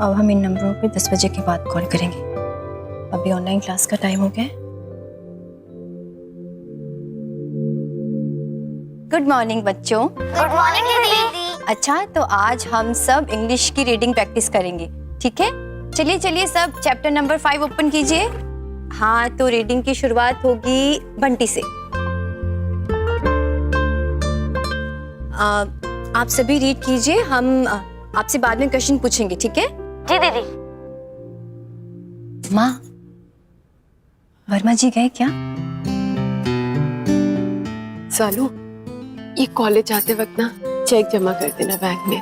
अब हम इन नंबरों पे 10 बजे के बाद कॉल करेंगे। अभी ऑनलाइन क्लास का टाइम हो गया है। गुड मॉर्निंग बच्चों। गुड मॉर्निंग दीदी। अच्छा, तो आज हम सब इंग्लिश की रीडिंग प्रैक्टिस करेंगे, ठीक है? चलिए चलिए सब चैप्टर नंबर 5 ओपन कीजिए। हाँ, तो रीडिंग की शुरुआत होगी बंटी से। आप सभी रीड कीजिए, हम आपसे बाद में क्वेश्चन पूछेंगे, ठीक है? जी दीदी। माँ, वर्मा जी गए क्या? सालू, ये कॉलेज जाते वक्त ना चेक जमा कर देना बैंक में।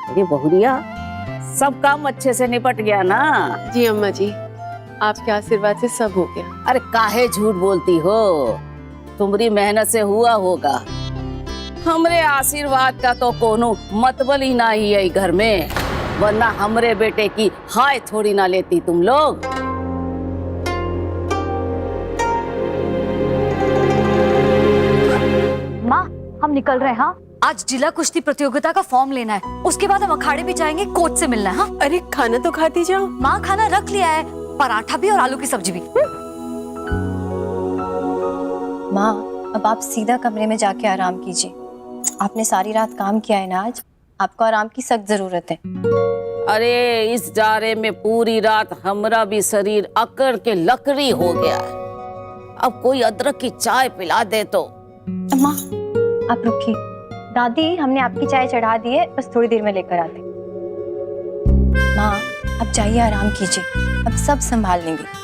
अरे बहुरिया, सब काम अच्छे से निपट गया ना? जी अम्मा जी, आपके आशीर्वाद से सब हो गया। अरे काहे झूठ बोलती हो, तुम्हारी मेहनत से हुआ होगा। हमरे आशीर्वाद का तो कोनो मतबल ही ना ही है घर में, वरना हमरे बेटे की हाय थोड़ी ना लेती तुम लोग। माँ, हम निकल रहे हैं। हाँ, आज जिला कुश्ती प्रतियोगिता का फॉर्म लेना है, उसके बाद हम अखाड़े भी जाएंगे, कोच से मिलना है। हाँ? अरे खाना तो खाती जाओ। माँ, खाना रख लिया है, पराठा भी और आलू की सब्जी भी। माँ, अब आप सीधा कमरे में जाके आराम कीजिए। आपने सारी रात काम किया है ना आज, आपको आराम की सख्त जरूरत है। अरे इस जाड़े में पूरी रात हमरा भी शरीर अकड़ के लकड़ी हो गया है। अब कोई अदरक की चाय पिला दे तो। अम्मा, आप रुकिए। दादी, हमने आपकी चाय चढ़ा दी है, बस थोड़ी देर में लेकर आते। माँ, अब जाइए आराम कीजिए, अब सब संभाल लेंगे।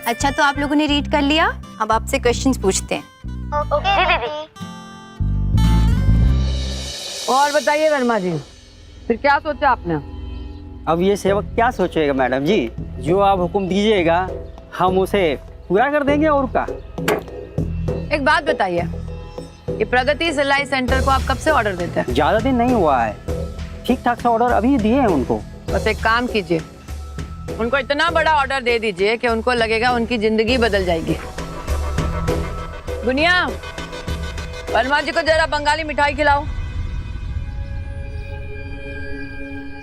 अच्छा, तो आप लोगों ने रीड कर लिया, अब आपसे क्वेश्चंस पूछते हैं। ओके दीदी। और बताइए वर्मा जी, फिर क्या सोचा आपने? अब ये सेवक क्या सोचेगा मैडम जी, जो आप हुक्म दीजिएगा हम उसे पूरा कर देंगे। और का एक बात बताइए, ये प्रगति सिलाई सेंटर को आप कब से ऑर्डर देते हैं? ज्यादा दिन नहीं हुआ है, ठीक ठाक सा ऑर्डर अभी दिए हैं उनको। बस एक काम कीजिए, उनको इतना बड़ा ऑर्डर दे दीजिए कि उनको लगेगा उनकी जिंदगी बदल जाएगी। गुनिया, वर्मा जी को जरा बंगाली मिठाई खिलाओ।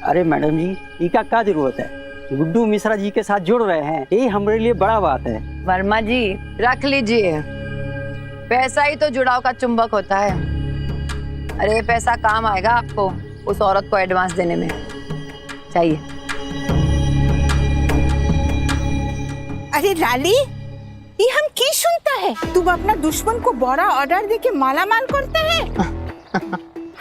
अरे मैडम जी, इसका क्या जरूरत है, गुड्डू मिश्रा जी के साथ जुड़ रहे हैं, ये हमारे लिए बड़ा बात है। वर्मा जी रख लीजिए, पैसा ही तो जुड़ाव का चुंबक होता है। अरे ये पैसा काम आएगा आपको उस औरत को एडवांस देने में। चाहिए। अरे लाली, ये हम की सुनता है, तुम अपना दुश्मन को बड़ा ऑर्डर देके माला माल करते हैं।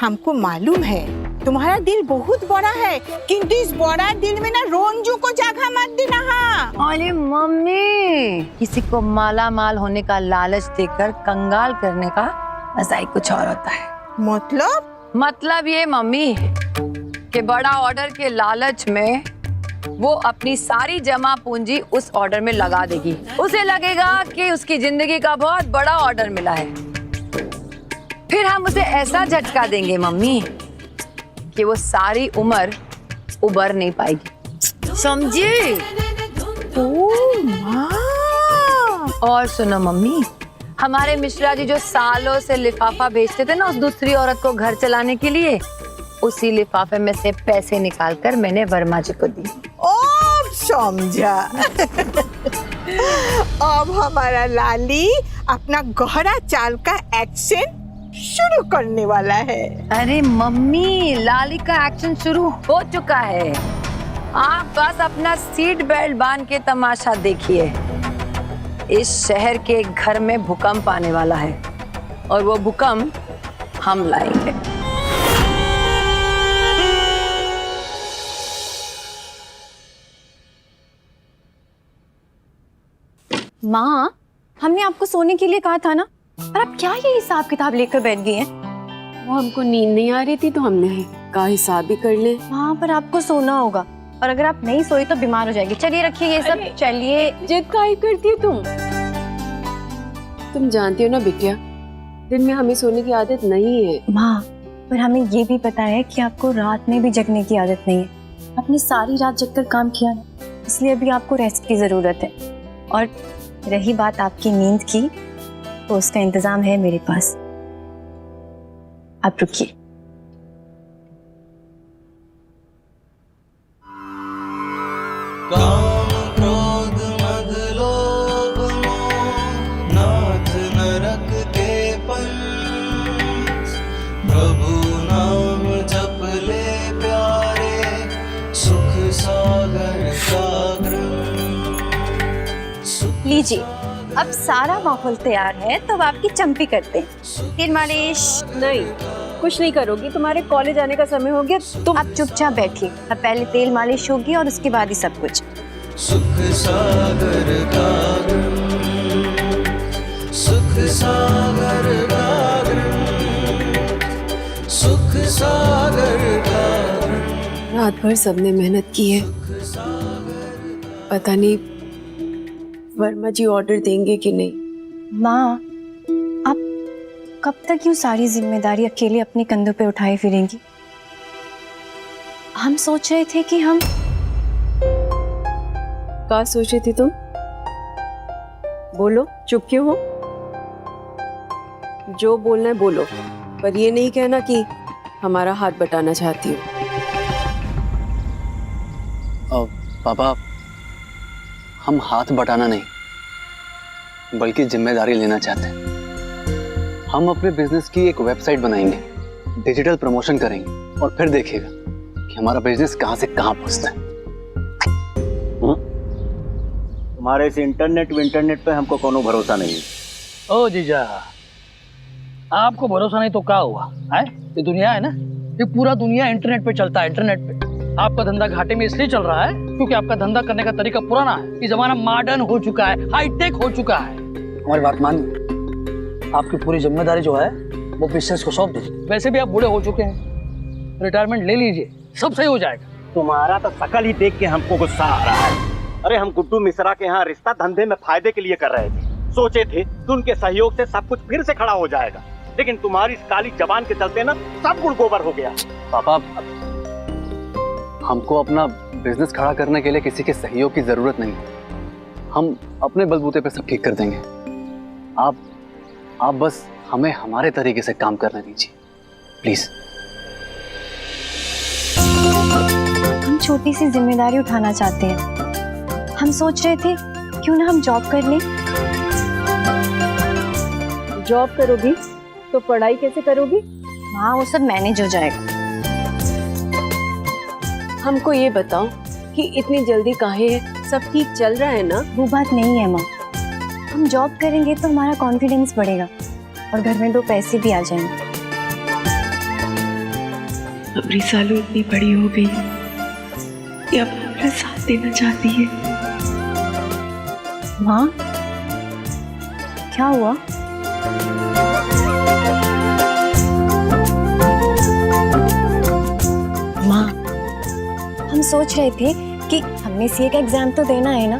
हमको मालूम है तुम्हारा दिल बहुत बड़ा है, किंतु इस बड़ा दिल में ना रोंजू को जगह मत देना। हाँ, अरे मम्मी, किसी को माला माल होने का लालच देकर कंगाल करने का मजा ही कुछ और होता है। मतलब ये मम्मी कि बड़ा ऑर्डर के लालच में वो अपनी सारी जमा पूंजी उस ऑर्डर में लगा देगी। उसे लगेगा कि उसकी जिंदगी का बहुत बड़ा ऑर्डर मिला है, फिर हम उसे ऐसा झटका देंगे मम्मी कि वो सारी उम्र उबर नहीं पाएगी, समझी? और सुनो मम्मी, हमारे मिश्रा जी जो सालों से लिफाफा भेजते थे ना उस दूसरी औरत को घर चलाने के लिए, उसी लिफाफे में से पैसे निकालकर मैंने वर्मा जी को दिए। समझा। अब हमारा लाली अपना गहरा चाल का एक्शन शुरू करने वाला है। अरे मम्मी, लाली का एक्शन शुरू हो चुका है, आप बस अपना सीट बेल्ट बांध के तमाशा देखिए। इस शहर के घर में भूकंप आने वाला है और वो भूकंप हम लाएंगे। माँ, हमने आपको सोने के लिए कहा था ना, और आप क्या ये हिसाब किताब लेकर बैठ गई हैं? वो हमको नींद नहीं आ रही थी तो हमने कहा हिसाब भी कर ले। हाँ, पर आपको सोना होगा, और अगर आप नहीं सोई तो बीमार हो जाएगी। चलिए रखिए ये सब, चलिए। जिद काहे करती है तुम जानती हो ना बिटिया, दिन में हमें सोने की आदत नहीं है। माँ, पर हमें ये भी पता है कि आपको रात में भी जगने की आदत नहीं है। आपने सारी रात जगकर काम किया ना, इसलिए अभी आपको रेस्ट की जरूरत है। और रही बात आपकी नींद की, तो उसका इंतजाम है मेरे पास। आप रुकिए। काम क्रोध मद लोभ मोह नाथ नरक के पंथ प्रभु नाम जप ले प्यारे सुख सागर सागर लीजिए, अब सारा माहौल तैयार है तो अब आपकी चंपी करते हैं। तेल मालिश। नहीं, कुछ नहीं करोगी, तुम्हारे कॉलेज आने का समय हो गया। तुम आप चुपचाप बैठिए, अब पहले तेल मालिश होगी और उसके बाद ही सब कुछ। सुख सागर गागर सुख सागर गागर सुख सागर गागर। रात भर सबने मेहनत की है, पता नहीं वर्मा जी ऑर्डर देंगे कि नहीं। माँ, आप कब तक यूँ सारी जिम्मेदारी अकेले अपने कंधों पे उठाए फिरेंगी? हम सोच रहे थे कि हम क्या सोच रही थी तुम? बोलो, चुप क्यों हो? जो बोलना है बोलो, पर ये नहीं कहना कि हमारा हाथ बटाना चाहती हो। पापा, हम हाथ बटाना नहीं बल्कि जिम्मेदारी लेना चाहते हैं। हम अपने बिजनेस की एक वेबसाइट बनाएंगे, डिजिटल प्रमोशन करेंगे और फिर देखिएगा कि हमारा बिजनेस कहां से कहां पहुंचता है। तुम्हारे इस इंटरनेट पे हमको कोनो भरोसा नहीं है। ओ जीजा, आपको भरोसा नहीं तो क्या हुआ है? ये दुनिया है ना, ये पूरा दुनिया इंटरनेट पे चलता है। इंटरनेट पे आपका धंधा घाटे में इसलिए चल रहा है क्योंकि आपका धंधा करने का तरीका पुराना है। ये जमाना मॉडर्न हो चुका है, हाईटेक हो चुका है। हमारी बात मानिए, आपकी पूरी जिम्मेदारी जो है वो बिजनेस को सौंप दीजिए। वैसे भी आप बूढ़े हो चुके हैं, रिटायरमेंट ले लीजिए, सब सही हो जाएगा। तुम्हारा तो शकल ही देख के हमको गुस्सा आ रहा है। अरे हम गुड्डू मिश्रा के यहाँ रिश्ता धंधे में फायदे के लिए कर रहे थे। सोचे थे कि उनके सहयोग से सब कुछ फिर से खड़ा हो जाएगा, लेकिन तुम्हारी इस काली जबान के चलते ना सब गुड़ गोबर हो गया। पापा, हमको अपना बिजनेस खड़ा करने के लिए किसी के सहयोग की जरूरत नहीं है। हम अपने बलबूते पे सब ठीक कर देंगे। आप बस हमें हमारे तरीके से काम करने दीजिए, प्लीज। हम छोटी सी जिम्मेदारी उठाना चाहते हैं। हम सोच रहे थे क्यों ना हम जॉब कर लें। जॉब करोगी तो पढ़ाई कैसे करोगी? हाँ, वो सब मैनेज हो जाएगा। हमको ये बताओ कि इतनी जल्दी काहे है? सब ठीक चल रहा है ना? वो बात नहीं है माँ, हम जॉब करेंगे तो हमारा कॉन्फिडेंस बढ़ेगा और घर में 2 पैसे भी आ जाएंगे। अब रिसालू इतनी बड़ी हो गई, ये अब हमारा साथ देना चाहती है। माँ, क्या हुआ? माँ, हम सोच रहे थे कि हमने सीए का एग्जाम तो देना है ना,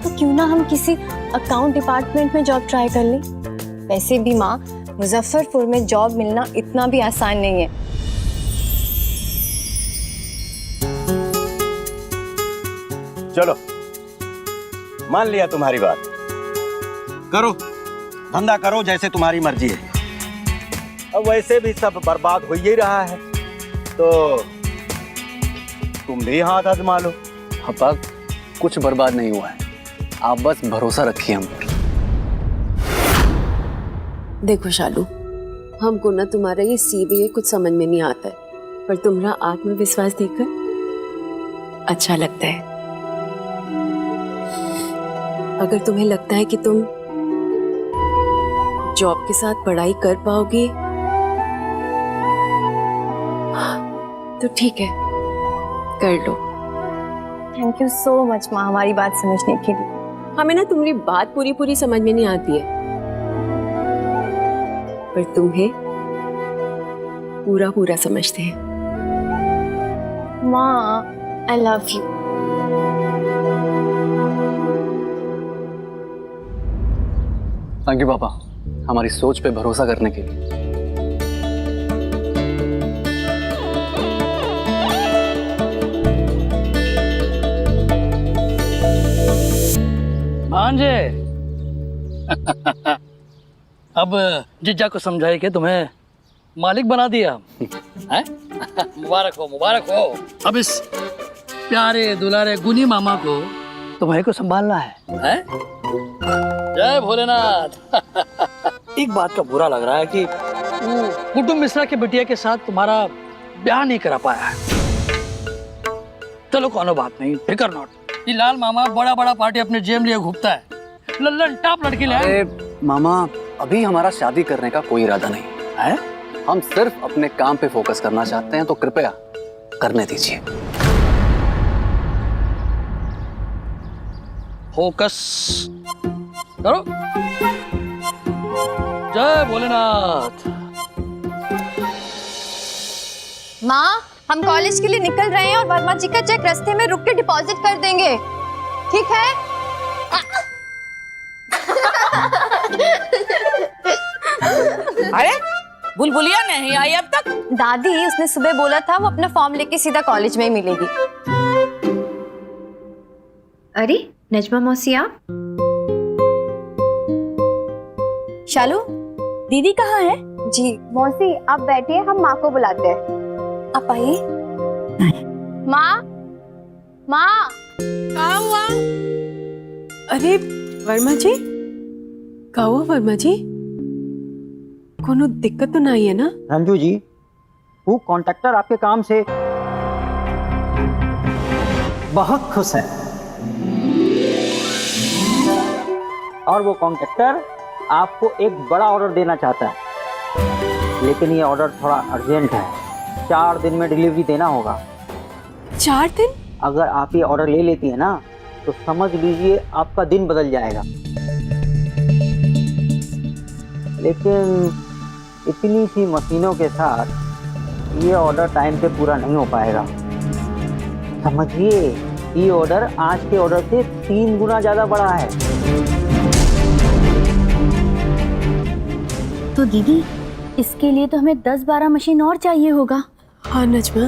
तो क्यों ना हम किसी अकाउंट डिपार्टमेंट में जॉब ट्राई कर लें। वैसे भी माँ, मुजफ्फरपुर में जॉब मिलना इतना भी आसान नहीं है। चलो, मान लिया तुम्हारी बात। करो, धंधा करो, जैसे तुम्हारी मर्जी है। अब वैसे भी सब बर्बाद हो ही रहा है, तो तुम भी हाथ आजमा लो। पापा, कुछ बर्बाद नहीं हुआ है, आप बस भरोसा रखिए हम पर। देखो शालू, हमको ना तुम्हारा ये सीबीए कुछ समझ में नहीं आता है, पर तुम्हारा आत्मविश्वास देखकर अच्छा लगता है। अगर तुम्हें लगता है कि तुम जॉब के साथ पढ़ाई कर पाओगी तो ठीक है, कर लो। थैंक यू सो मच माँ, हमारी बात समझने के लिए। हमें ना तुम्हारी बात पूरी समझ में नहीं आती है, पर तुम्हें पूरा समझते हैं। माँ, I love you. Thank you पापा, हमारी सोच पे भरोसा करने के लिए। भांजे अब जीजा को समझाए कि तुम्हें मालिक बना दिया हम हैं? मुबारक हो मुबारक हो। अब इस प्यारे दुलारे गुनी मामा को तुम्हारे को संभालना है? जय भोलेनाथ। एक बात का बुरा लग रहा है कि वो कुटुंब मिश्रा के बिटिया के साथ तुम्हारा ब्याह नहीं करा पाया है। चलो कोनो बात नहीं, फिकर नॉट। ये लाल मामा बड़ा बड़ा पार्टी अपने जेब लिए घूमता है, लल्लन टॉप लड़की ले। अरे मामा, अभी हमारा शादी करने का कोई इरादा नहीं है। हम सिर्फ अपने काम पे फोकस करना चाहते हैं, तो कृपया करने दीजिए। फोकस करो। जय भोलेनाथ। माँ, हम कॉलेज के लिए निकल रहे हैं और वर्मा जी का चेक रास्ते में रुक के डिपॉजिट कर देंगे, ठीक है? अरे बुलबुलिया नहीं आई अब तक? दादी, उसने सुबह बोला था वो अपना फॉर्म लेके सीधा कॉलेज में ही मिलेगी। अरे नजमा मौसी आप? शालू, दीदी कहाँ है? जी मौसी आप बैठिए, हम माँ को बुलाते हैं। आप आइए। माँ, माँ। कहाँ हुआ? अरे वर्मा जी, कहाँ हुआ वर्मा जी? कोनो दिक्कत तो नहीं है ना? रंजू जी, वो कॉन्ट्रैक्टर आपके काम से बहुत खुश है और वो कॉन्ट्रैक्टर आपको एक बड़ा ऑर्डर देना चाहता है, लेकिन ये ऑर्डर थोड़ा अर्जेंट है। 4 दिन में डिलीवरी देना होगा। 4 दिन? अगर आप ये ऑर्डर ले लेती है ना, तो समझ लीजिए आपका दिन बदल जाएगा। लेकिन इतनी सी मशीनों के साथ ये ऑर्डर टाइम पे पूरा नहीं हो पाएगा। समझिए, ये ऑर्डर आज के ऑर्डर से 3 गुना ज्यादा बड़ा है। तो दीदी, इसके लिए तो हमें 10-12 मशीन और चाहिए होगा। हाँ नजमा,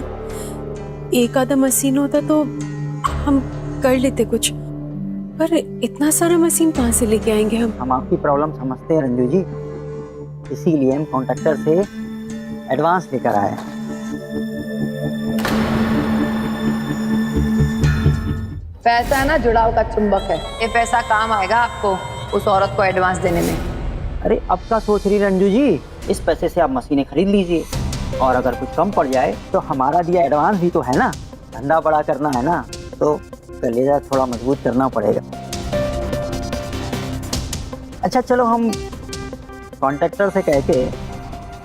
एक आधा मशीन होता तो हम कर लेते कुछ, पर इतना सारा मशीन कहाँ से लेके आएंगे हम? हम आपकी प्रॉब्लम समझते हैं रंजू जी, इसीलिए हम कॉन्ट्रैक्टर से एडवांस लेकर आए हैं। पैसा है ना जुड़ाव का चुंबक है, ये पैसा काम आएगा आपको उस औरत को एडवांस देने में। अरे अब क्या सोच रही रंजू जी, इस पैसे से आप मशीनें खरीद लीजिए, और अगर कुछ कम पड़ जाए तो हमारा दिया एडवांस भी तो है ना। धंधा बड़ा करना है ना, तो कलेजा थोड़ा मजबूत करना पड़ेगा। अच्छा चलो, हम कॉन्ट्रैक्टर से कह के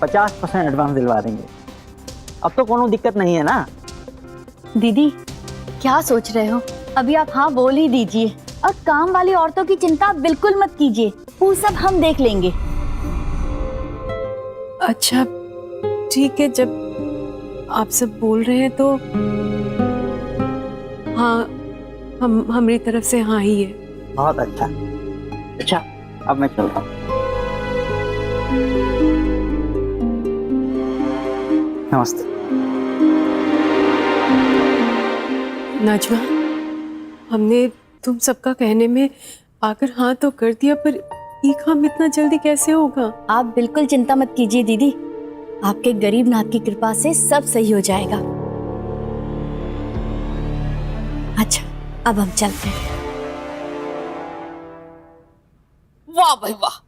50% एडवांस दिलवा देंगे। अब तो कोनो दिक्कत नहीं है ना? दीदी क्या सोच रहे हो, अभी आप हाँ बोल ही दीजिए, और काम वाली औरतों की चिंता बिल्कुल मत कीजिए, वो सब हम देख लेंगे। अच्छा ठीक है, जब आप सब बोल रहे हैं तो हाँ, हमारी तरफ से हाँ ही है। बहुत अच्छा। अच्छा अब मैं चलता हूँ। नमस्ते। नाजमा, हमने तुम सबका कहने में आकर हाँ तो कर दिया, पर ये काम इतना जल्दी कैसे होगा? आप बिल्कुल चिंता मत कीजिए दीदी, आपके गरीब नाथ की कृपा से सब सही हो जाएगा। अच्छा अब हम चलते हैं। वाह भाई वाह,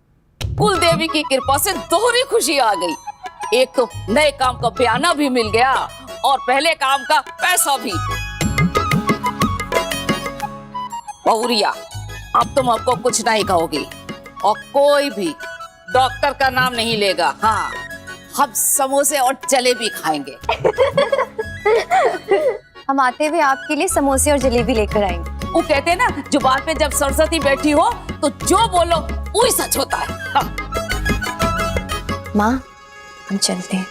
कुल देवी की कृपा से दोहरी खुशी आ गई। एक तो नए काम का बयाना भी मिल गया और पहले काम का पैसा भी। बहुरिया, अब तुम हमको कुछ नहीं कहोगी और कोई भी डॉक्टर का नाम नहीं लेगा। हाँ, हम समोसे और जलेबी खाएंगे। हम आते हुए आपके लिए समोसे और जलेबी लेकर आएंगे। वो कहते हैं ना, जुबान पे जब सरस्वती बैठी हो तो जो बोलो वही सच होता है। हाँ। माँ, हम चलते हैं।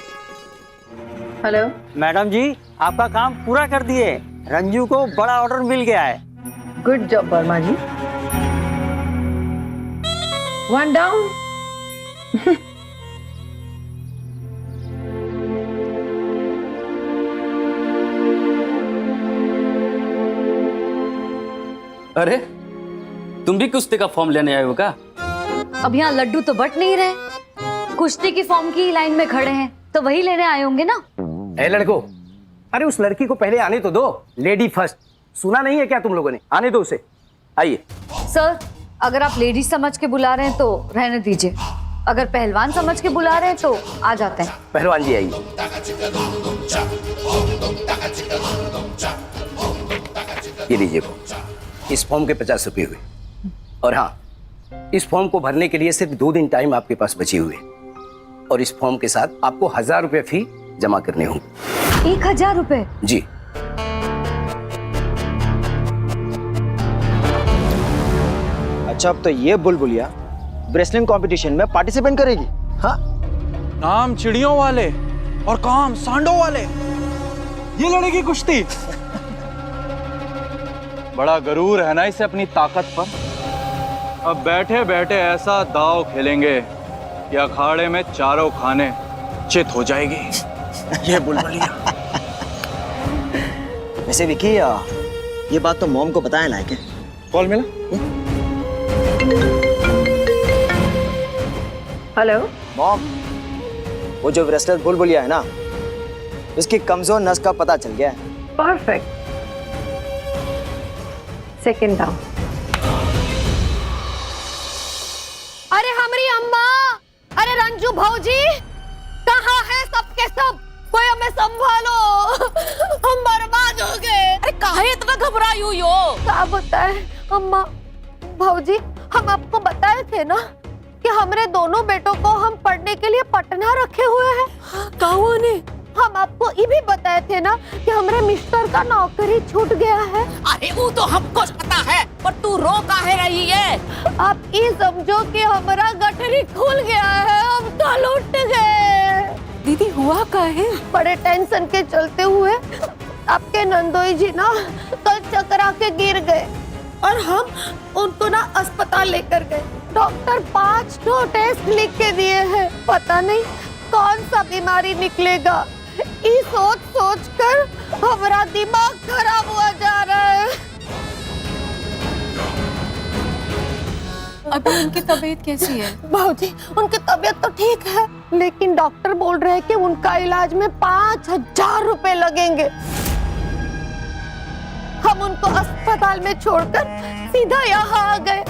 हेलो मैडम जी, आपका काम पूरा कर दिए। रंजू को बड़ा ऑर्डर मिल गया है। गुड जॉब वर्मा जी। 1 डाउन। अरे तुम भी कुश्ती का फॉर्म लेने आए हो क्या? अब यहाँ लड्डू तो बट नहीं रहे, कुश्ती की फॉर्म की लाइन में खड़े हैं। तो वही लेने आए होंगे ना। ए लड़को, अरे उस लड़की को पहले आने तो दो, लेडी फर्स्ट। सुना नहीं है क्या तुम लोगों ने? आने दो उसे। आइए। सर, अगर आप लेडीज समझ के बुला रहे हैं तो रहने दीजिए, अगर पहलवान समझ के बुला रहे हैं तो आ जाते हैं। पहलवान जी आइए। ये लीजिए फॉर्म। इस फॉर्म के 50 रुपये हुए। और हाँ, इस फॉर्म को भरने के लिए सिर्फ 2 दिन टाइम आपके पास बचे हुए, और इस फॉर्म के साथ आपको 1000 रुपये फी जमा करने होंगे। 1000 रुपए? जी। अच्छा, अब तो ये बुलबुलिया रेसलिंग कंपटीशन में पार्टिसिपेट करेगी? हाँ, नाम चिड़ियों वाले और काम सांडों वाले, ये लड़ेगी कुश्ती। बड़ा गरूर है ना इसे अपनी ताकत पर। अब बैठे बैठे ऐसा दांव खेलेंगे कि अखाड़े में चारों खाने चित हो जाएगी ये बुलबुलिया। वैसे विकी, ये बात तो मॉम को बताया लायक है। कॉल मिला? हेलो मॉम, वो जो रेसलर बुलबुलिया है ना, उसकी कमजोर नस का पता चल गया है। परफेक्ट। Second down. अरे हमारी अम्मा, अरे रंजू भौजी, कहाँ है सबके सब? कोई हमें संभालो, हम बर्बाद हो गए। अरे काहे इतना घबराई हुई हो? क्या बताए अम्मा भौजी, हम आपको बताए थे ना कि हमारे दोनों बेटों को हम पढ़ने के लिए पटना रखे हुए हैं। कहाँ ने? हम आपको ये भी बताए थे ना कि हमारे मिस्टर का नौकरी छूट गया है। अरे वो तो हमको पता है, पर तू रो काहे रही है? आप ये समझो कि हमारा गठरी खुल गया है, हम तो लौट गए। दीदी हुआ का है? बड़े टेंशन के चलते हुए आपके नंदोई जी ना कल चकरा के गिर गए, और हम उनको ना अस्पताल लेकर गए। डॉक्टर 5 टेस्ट लिख के दिए हैं, पता नहीं कौन सा बीमारी निकलेगा। ये सोच सोच कर हमारा दिमाग खराब हुआ जा रहा है। अभी उनकी तबीयत कैसी है? भाजी, उनकी तबीयत तो ठीक है, लेकिन डॉक्टर बोल रहे हैं कि उनका इलाज में 5000 रुपए लगेंगे। हम उनको अस्पताल में छोड़कर सीधा यहाँ आ गए।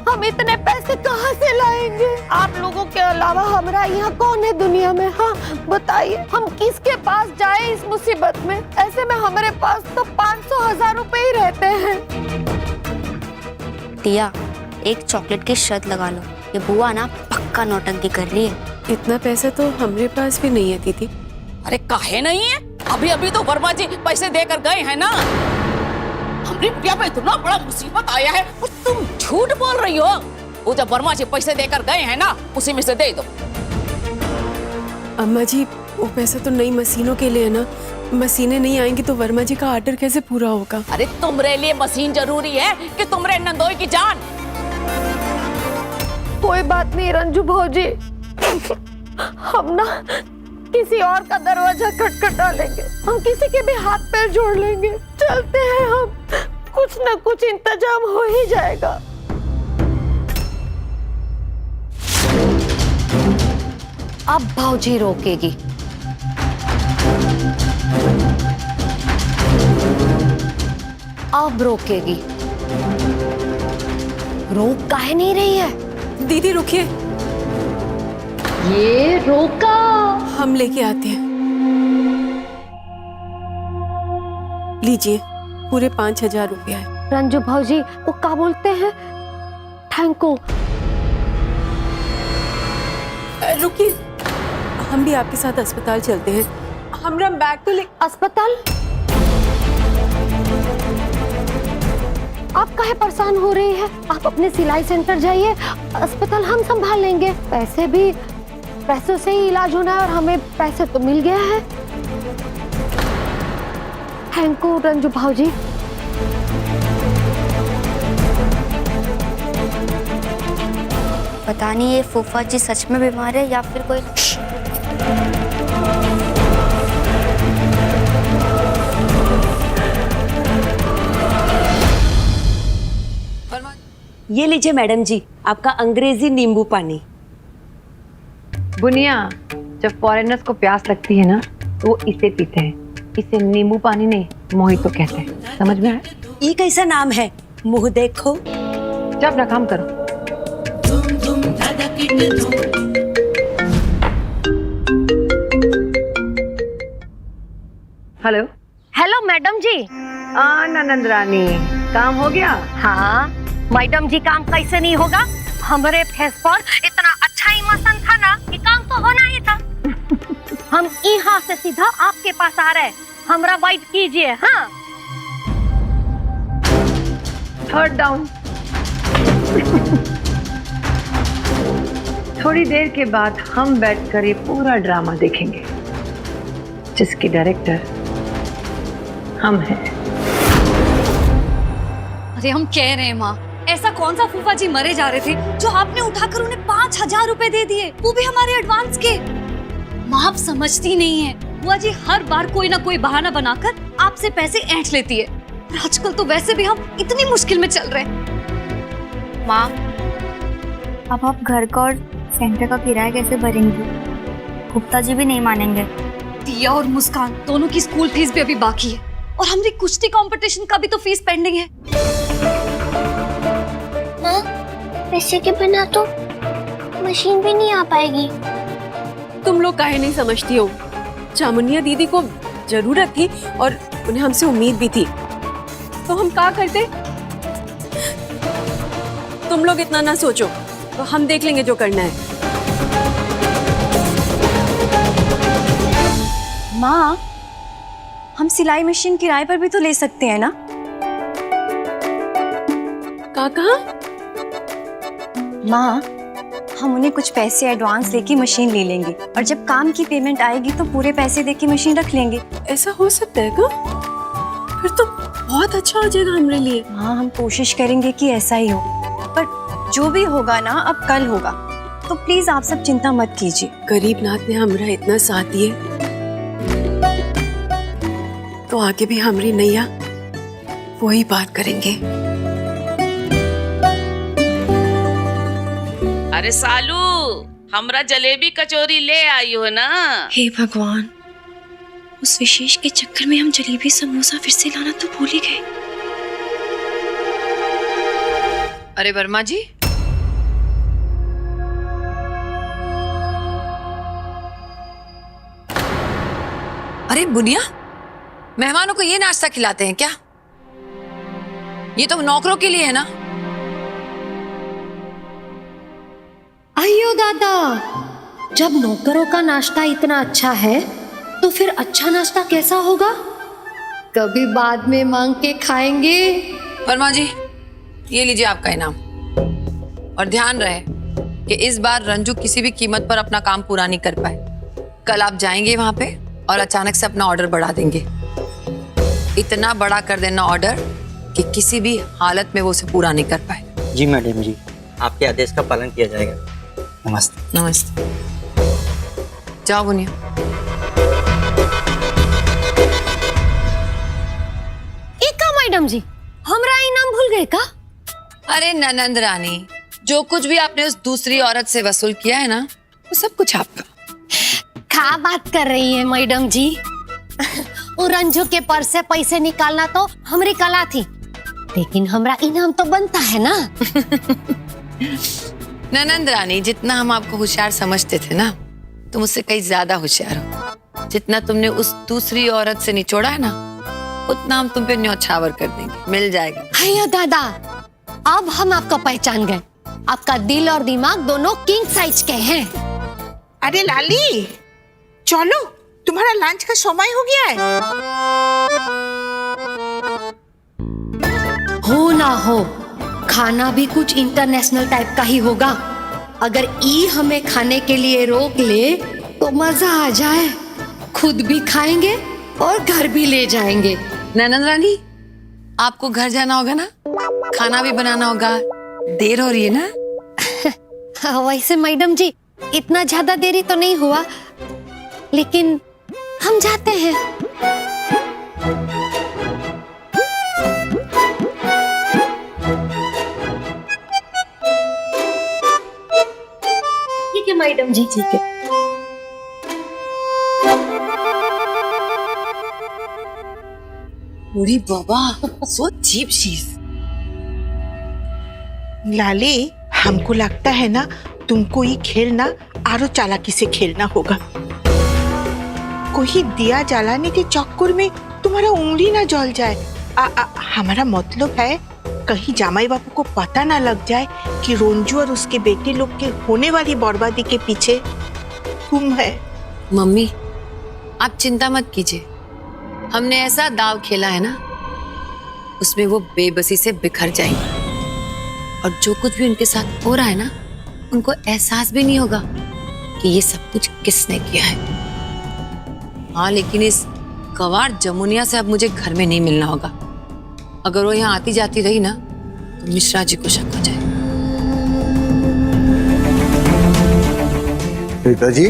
हम इतने पैसे कहाँ से लाएंगे? आप लोगों के अलावा हमारा यहाँ कौन है दुनिया में? हाँ बताइए, हम किसके पास जाए इस मुसीबत में? ऐसे में हमारे पास तो 500,000 रुपए ही रहते हैं। टिया, एक चॉकलेट की शर्त लगा लो, ये बुआ ना पक्का नौटंकी कर रही है। इतना पैसा तो हमारे पास भी नहीं है दीदी। अरे काहे नहीं है? अभी अभी तो वर्मा जी पैसे देकर गए हैं ना। हमारी बिटिया पे इतना बड़ा मुसीबत आया है और तुम झूठ बोल रही हो। वो जब वर्मा जी पैसे देकर गए हैं ना, उसी में से दे दो। अम्मा जी, वो पैसा तो नई मशीनों के लिए है ना। मशीनें नहीं आएंगी तो वर्मा जी का ऑर्डर कैसे पूरा होगा? अरे तुम्हारे लिए मशीन जरूरी है कि तुम्हारे नंदोई की जान? कोई बात नहीं रंजू भौजी, हम ना किसी और का दरवाजा खटखटा लेंगे, हम किसी के भी हाथ पैर जोड़ लेंगे। चलते हैं हम, कुछ न कुछ इंतजाम हो ही जाएगा। अब भौजी रोकेगी। अब रोकेगी। रोक काहे नहीं रही है? दीदी रुकिए, ये रोका। हम लेके आते हैं। लीजिए, पूरे 5000 रुपया है। रंजू भौजी, वो क्या बोलते हैं? Thank you. रुकिए, हम भी आपके साथ अस्पताल चलते हैं। हमरा बैग तो ले। अस्पताल? आप काहे परेशान हो रही है? आप अपने सिलाई सेंटर जाइए, अस्पताल हम संभाल लेंगे। पैसे भी पैसों से ही इलाज होना है, और हमें पैसे तो मिल गया है। थैंक यू रंजू भाजी। पता नहीं ये फूफा जी सच में बीमार है या फिर कोई। ये लीजिए मैडम जी, आपका अंग्रेजी नींबू पानी। बुनिया, जब फॉरेनर्स को प्यास लगती है ना तो वो इसे पीते हैं। इसे नींबू पानी नहीं, मोहितो कहते हैं। समझ में आया? ये कैसा नाम है? मुंह देखो। जब अपना काम करो। हेलो हेलो मैडम जी। नंद रानी, काम हो गया? हाँ मैडम जी, काम कैसे नहीं होगा? हमारे फेस पर इतना अच्छा इमोशन था ना कि काम तो होना ही था। हम यहाँ से सीधा आपके पास आ रहे, हमरा वाइट कीजिए। हाँ, थर्ड डाउन। थोड़ी देर के बाद हम बैठकर ये पूरा ड्रामा देखेंगे, जिसके डायरेक्टर हम हैं। अरे हम कह रहे हैं माँ, ऐसा कौन सा फूफा जी मरे जा रहे थे जो आपने उठाकर उन्हें 5,000 रुपए दे दिए, वो भी हमारे एडवांस के। माँ आप समझती नहीं है, बुआ जी हर बार कोई ना कोई बहाना बनाकर आपसे पैसे ऐंठ लेती है। और आजकल तो वैसे भी हम इतनी मुश्किल में चल रहे हैं। माँ, अब आप घर का और सेंटर का किराया कैसे भरेंगी? गुप्ता जी भी नहीं मानेंगे। दिया और मुस्कान दोनों की स्कूल फीस भी अभी बाकी है, और हमारी कुश्ती कंपटीशन का भी तो फीस पेंडिंग है। माँ, पैसे के बिना तो मशीन भी नहीं आ पाएगी। तुम लोग काहे नहीं समझती हो? चामुनिया दीदी को जरूरत थी और उन्हें हमसे उम्मीद भी थी, तो हम क्या करते? तुम लोग इतना ना सोचो, तो हम देख लेंगे जो करना है। माँ, हम सिलाई मशीन किराए पर भी तो ले सकते हैं ना? काका, माँ, हम उन्हें कुछ पैसे एडवांस लेके मशीन ले लेंगे, और जब काम की पेमेंट आएगी तो पूरे पैसे देके मशीन रख लेंगे। ऐसा हो सकता है क्या? फिर तो बहुत अच्छा हो जाएगा हमारे लिए। हाँ, हम कोशिश करेंगे कि ऐसा ही हो, पर जो भी होगा ना अब कल होगा, तो प्लीज आप सब चिंता मत कीजिए। गरीबनाथ ने हमारा इतना साथ दिए, तो आगे भी हमारी नैया वही बात करेंगे। अरे सालू, हमरा जलेबी कचौरी ले आई हो ना? हे भगवान, उस विशेष के चक्कर में हम जलेबी समोसा फिर से लाना तो भूल ही गए। अरे वर्मा जी, अरे बुनिया, मेहमानों को ये नाश्ता खिलाते हैं क्या? ये तो नौकरों के लिए है ना? अयो दादा, जब नौकरों का नाश्ता इतना अच्छा है तो फिर अच्छा नाश्ता कैसा होगा? कभी बाद में मांग के खाएंगे। वर्मा जी, ये लीजिए आपका इनाम, और ध्यान रहे कि इस बार रंजू किसी भी कीमत पर अपना काम पूरा नहीं कर पाए। कल आप जाएंगे वहां पे और अचानक से अपना ऑर्डर बढ़ा देंगे। इतना बड़ा कर देना ऑर्डर कि किसी भी हालत में वो उसे पूरा नहीं कर पाए। जी मैडम जी, आपके आदेश का पालन किया जाएगा। नमस्ते। नमस्ते। जाओ बुनिया। एका मैडम जी, हमरा इनाम भूल गए का? अरे ननंद रानी, जो कुछ भी आपने उस दूसरी औरत से वसूल किया है ना, वो सब कुछ आपका। क्या बात कर रही है मैडम जी? वो रंजू के पर्स से पैसे निकालना तो हमारी कला थी, लेकिन हमरा इनाम तो बनता है ना। ननंद रानी, जितना हम आपको होशियार समझते थे ना, तुम उससे कहीं ज्यादा होशियार हो। जितना तुमने उस दूसरी औरत से निचोड़ा है ना, उतना हम तुम पे न्यौछावर कर देंगे, मिल जाएगा। हैया दादा, अब हम आपको पहचान गए। आपका दिल और दिमाग दोनों किंग साइज के हैं। अरे लाली, चलो, तुम्हारा लंच का समय हो गया है। हो ना हो, खाना भी कुछ इंटरनेशनल टाइप का ही होगा। अगर ई हमें खाने के लिए रोक ले तो मजा आ जाए। खुद भी खाएंगे और घर भी ले जाएंगे। ननंद रानी, आपको घर जाना होगा ना, खाना भी बनाना होगा, देर हो रही है ना? वैसे मैडम जी, इतना ज्यादा देरी तो नहीं हुआ, लेकिन हम जाते हैं। ठीक है मैडम जी, ठीक है। बूढ़ी बाबा, सो चीप चीज। लाली, हमको लगता है ना तुमको ये खेल ना आरो चालाकी से खेलना होगा। कोई दिया जलाने के चक्कर में तुम्हारा उंगली ना जल जाए। हमारा मतलब है कहीं जामाई बापू को पता ना लग जाए कि रोंजू और उसके बेटे लोग के होने वाली बर्बादी के पीछे तुम है। मम्मी, आप चिंता मत कीजिए। हमने ऐसा दाव खेला है ना, उसमें वो बेबसी से बिखर जाएंगे और जो कुछ भी उनके साथ हो रहा है ना, उनको एहसास भी नहीं होगा कि ये सब कुछ किसने किया है। हाँ, लेकिन इस गवार जमुनिया से अब मुझे घर में नहीं मिलना होगा। अगर वो यहाँ आती जाती रही ना तो मिश्रा जी को शक हो जाए। रीता जी,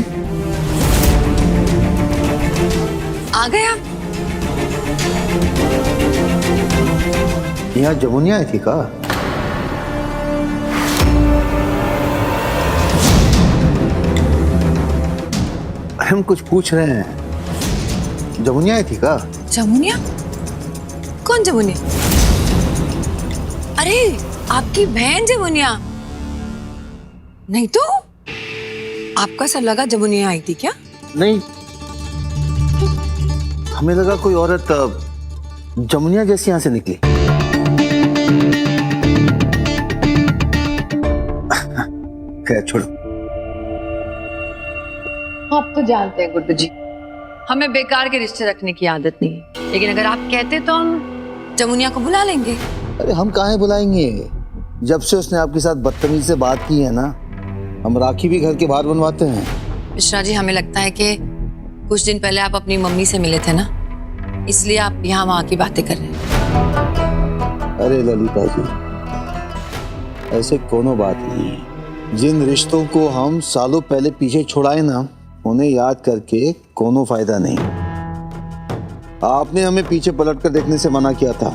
आ गए आप? यहाँ जमुनिया आई थी का? हम कुछ पूछ रहे हैं। जमुनिया आई थी का? जमुनिया? कौन जमुनिया? अरे, आपकी बहन जमुनिया। नहीं तो आपको ऐसा लगा जमुनिया आई थी क्या? नहीं, हमें लगा कोई औरत जमुनिया जैसी यहाँ से निकली। खैर छोड़ो। आप तो जानते हैं गुड्डू जी, हमें बेकार के रिश्ते रखने की आदत नहीं है, लेकिन अगर आप कहते तो हम जमुनिया को बुला लेंगे। अरे हम काहे बुलाएंगे? जब से उसने आपके साथ बदतमीजी से बात की है ना, हम राखी भी घर के बाहर बनवाते हैं। मिश्रा जी, हमें लगता है कि कुछ दिन पहले आप अपनी मम्मी से मिले थे ना, इसलिए आप यहाँ वहाँ की बातें कर रहे हैं। अरे ललिता जी, ऐसे कोनो बात नहीं है। जिन रिश्तों को हम सालों पहले पीछे छोड़ाए ना, उन्हें याद करके कोनो फायदा नहीं। आपने हमें पीछे पलट कर देखने से मना किया था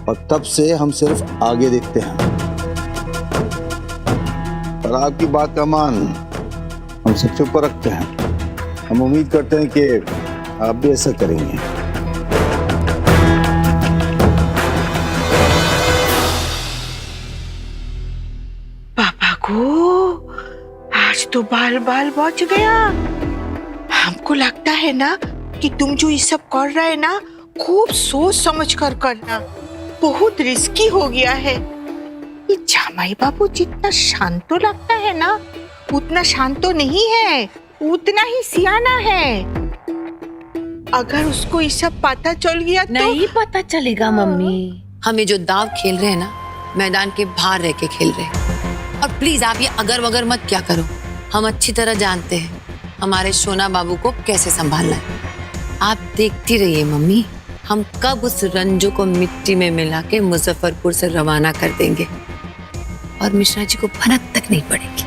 और तब से हम सिर्फ आगे देखते हैं। और आपकी बात का मान हम सबसे ऊपर रखते हैं। हम उम्मीद करते हैं कि आप भी ऐसा करेंगे। पापा को आज तो बाल बाल बच गया। हमको लगता है ना कि तुम जो ये सब कर रहे हैं ना, खूब सोच समझ कर करना। बहुत रिस्की हो गया है। ये जामाई बाबू जितना शांत तो लगता है ना, उतना शांत तो नहीं है, उतना ही सियाना है। अगर उसको ये सब पता चल गया तो नहीं पता चलेगा मम्मी। हमें जो दाव खेल रहे हैं ना, मैदान के बाहर रह के खेल रहे हैं। और प्लीज आप ये अगर वगर मत क्या करो। हम अच्छी तरह जानते हैं हमारे सोना बाबू को कैसे संभालना है। आप देखती रहिए मम्मी, हम कब उस रंजू को मिट्टी में मिला के मुजफ्फरपुर से रवाना कर देंगे और मिश्रा जी को भनक तक नहीं पड़ेगी।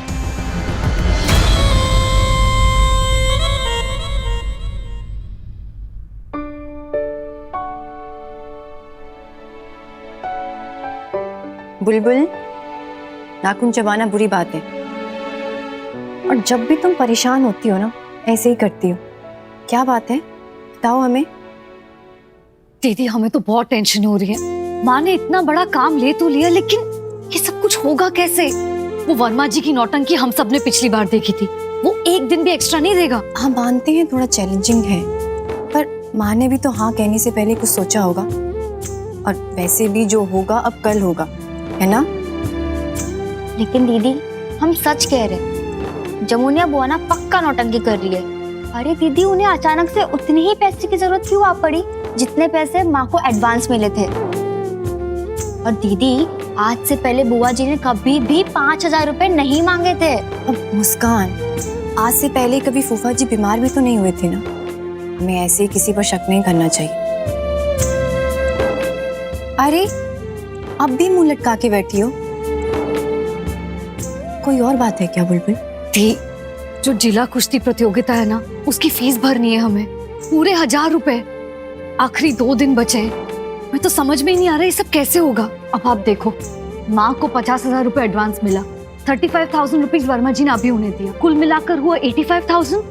बुलबुल, नाखून चबाना बुरी बात है और जब भी तुम परेशान होती हो ना, ऐसे ही करती हो। क्या बात है, बताओ हमें। दीदी, हमें तो बहुत टेंशन हो रही है। माँ ने इतना बड़ा काम ले तो लिया, लेकिन ये सब कुछ होगा कैसे? वो वर्मा जी की नौटंकी हम सब ने पिछली बार देखी थी, वो एक दिन भी एक्स्ट्रा नहीं देगा। हम मानते हैं थोड़ा चैलेंजिंग है, पर माँ ने भी तो हाँ कहने से पहले कुछ सोचा होगा। और वैसे भी जो होगा अब कल होगा, है ना? लेकिन दीदी, हम सच कह रहे हैं, जमुनिया बुआ ना पक्का नौटंकी कर रही है। अरे दीदी, उन्हें अचानक से उतने ही पैसे की जरूरत क्यों आ पड़ी जितने पैसे माँ को एडवांस मिले थे। और दीदी, आज से पहले बुआ जी ने कभी भी 5,000 रुपए नहीं मांगे थे। अब मुस्कान, आज से पहले कभी फूफा जी बीमार भी तो नहीं हुए थे ना। हमें ऐसे किसी पर शक नहीं करना चाहिए। अरे अब भी मुंह लटका के बैठी हो, कोई और बात है क्या बुलबुल? दी, जो जिला कुश्ती प्रतियोगिता है ना, उसकी फीस भरनी है हमें, पूरे 1,000 रुपए। आखिरी 2 दिन बचे हैं। मैं तो समझ में ही नहीं आ रहा ये सब कैसे होगा। अब आप देखो, माँ को 50,000 रुपए एडवांस मिला, 35,000 रुपीज वर्मा जी ने अभी उन्हें दिया, कुल मिलाकर हुआ 85,000।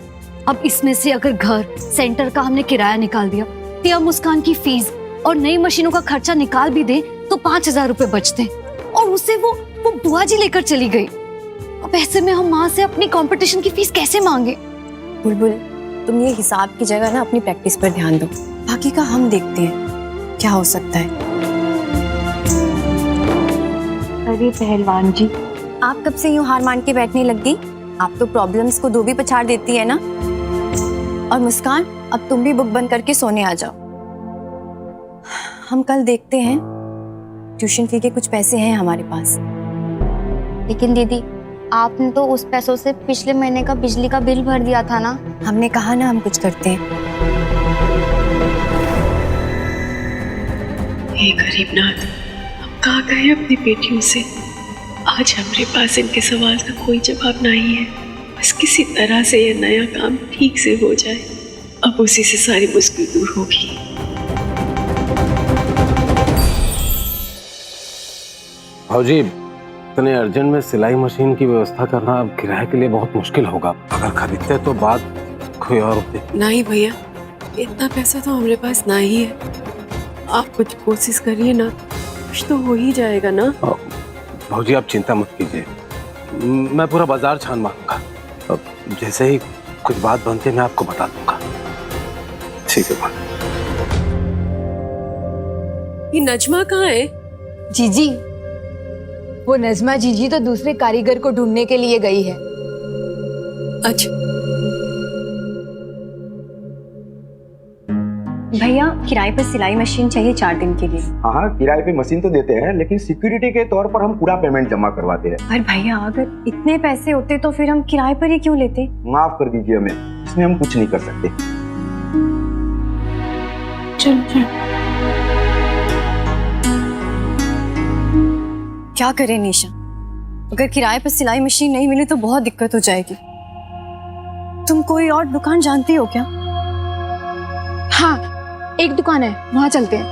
अब इसमें से अगर घर सेंटर का हमने किराया निकाल दिया, या मुस्कान की फीस, और नई मशीनों का खर्चा निकाल भी दे तो 5,000 रुपए बचते और उससे वो बुआ जी लेकर चली गई। अब ऐसे में हम माँ से अपनी कंपटीशन की फीस कैसे मांगे? बुलबुल, तुम ये हिसाब की जगह ना अपनी प्रैक्टिस पर ध्यान दो, बाकी का हम देखते हैं क्या हो सकता है। अरे पहलवान जी, आप कब से यूं हार मान के बैठने लग गई? आप तो प्रॉब्लम्स को धोबी पछाड़ देती है ना। और मुस्कान, अब तुम भी बुक बंद करके सोने आ जाओ। हम कल देखते हैं, ट्यूशन फी के कुछ पैसे हैं हमारे पास। लेकिन दीदी, आपने तो उस पैसों से पिछले महीने का बिजली का बिल भर दिया था ना। हमने कहा ना हम कुछ करते हैं। हे गरीबनाथ, हम कहाँ गए अपनी बेटियों से? आज हमारे पास इनके सवाल का कोई जवाब नहीं है। बस किसी तरह से ये नया काम ठीक से हो जाए, अब उसी से सारी मुश्किल दूर होगी। भाजी, इतने अर्जेंट में सिलाई मशीन की व्यवस्था करना अब किराए के लिए बहुत मुश्किल होगा। अगर खरीदते तो बात कोई और होती। नहीं भैया, इतना पैसा तो हमारे पास नहीं है। आप कुछ कोशिश करिए ना, कुछ तो हो ही जाएगा ना। भाजी, आप चिंता मत कीजिए, मैं पूरा बाजार छान मारूंगा। अब जैसे ही कुछ बात बनते मैं आपको बता दूंगा। ठीक है भाई। ये नजमा कहाँ है? जीजी, वो नजमा जीजी तो दूसरे कारीगर को ढूंढने के लिए गई है। अच्छा भैया, किराए पर सिलाई मशीन चाहिए 4 दिन के लिए। हाँ, किराए पे मशीन तो देते हैं, लेकिन सिक्योरिटी के तौर पर हम पूरा पेमेंट जमा करवाते हैं। पर भैया, अगर इतने पैसे होते तो फिर हम किराए पर ही क्यों लेते? माफ कर दीजिए हमें, इसमें हम कुछ नहीं कर सकते। चल। क्या करें निशा, अगर किराए पर सिलाई मशीन नहीं मिली तो बहुत दिक्कत हो जाएगी। तुम कोई और दुकान जानती हो क्या? हाँ, एक दुकान है, वहाँ चलते हैं।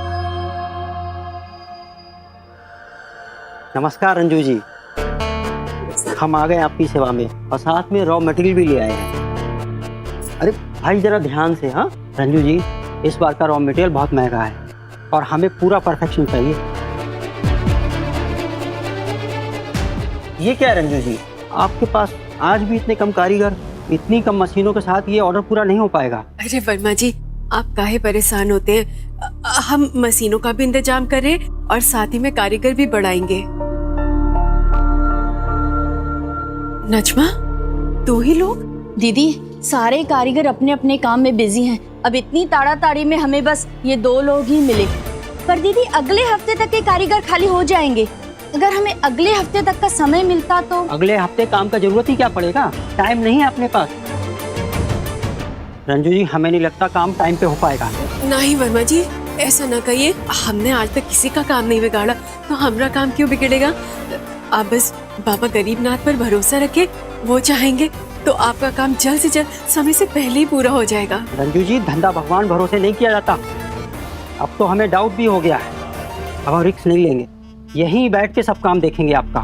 नमस्कार रंजू जी, हम आ गए आपकी सेवा में और साथ में रॉ मटेरियल भी ले आए हैं। अरे भाई जरा ध्यान से। हाँ रंजू जी, इस बार का रॉ मटेरियल बहुत महंगा है और हमें पूरा परफेक्शन चाहिए। ये क्या रंजू जी, आपके पास आज भी इतने कम कारीगर, इतनी कम मशीनों के साथ ये ऑर्डर पूरा नहीं हो पाएगा। अरे वर्मा जी, आप काहे परेशान होते हैं? हम मशीनों का भी इंतजाम करें और साथ ही में कारीगर भी बढ़ाएंगे। नजमा, 2 ही लोग? दीदी, सारे कारीगर अपने अपने काम में बिजी हैं। अब इतनी ताड़ाताड़ी में हमें बस ये 2 लोग ही मिले। पर दीदी, अगले हफ्ते तक के कारीगर खाली हो जाएंगे। अगर हमें अगले हफ्ते तक का समय मिलता तो। अगले हफ्ते काम का जरूरत ही क्या पड़ेगा, टाइम नहीं है अपने पास। रंजू जी, हमें नहीं लगता काम टाइम पे हो पाएगा। नहीं वर्मा जी, ऐसा ना कहिए। हमने आज तक किसी का काम नहीं बिगाड़ा, तो हमारा काम क्यों बिगड़ेगा? आप बस बाबा गरीबनाथ पर भरोसा रखें, वो चाहेंगे तो आपका काम जल्द से जल्द समय से पहले ही पूरा हो जाएगा। रंजू जी, धंधा भगवान भरोसे नहीं किया जाता। अब तो हमें डाउट भी हो गया है। अब हम रिस्क नहीं लेंगे, यहीं बैठ के सब काम देखेंगे आपका।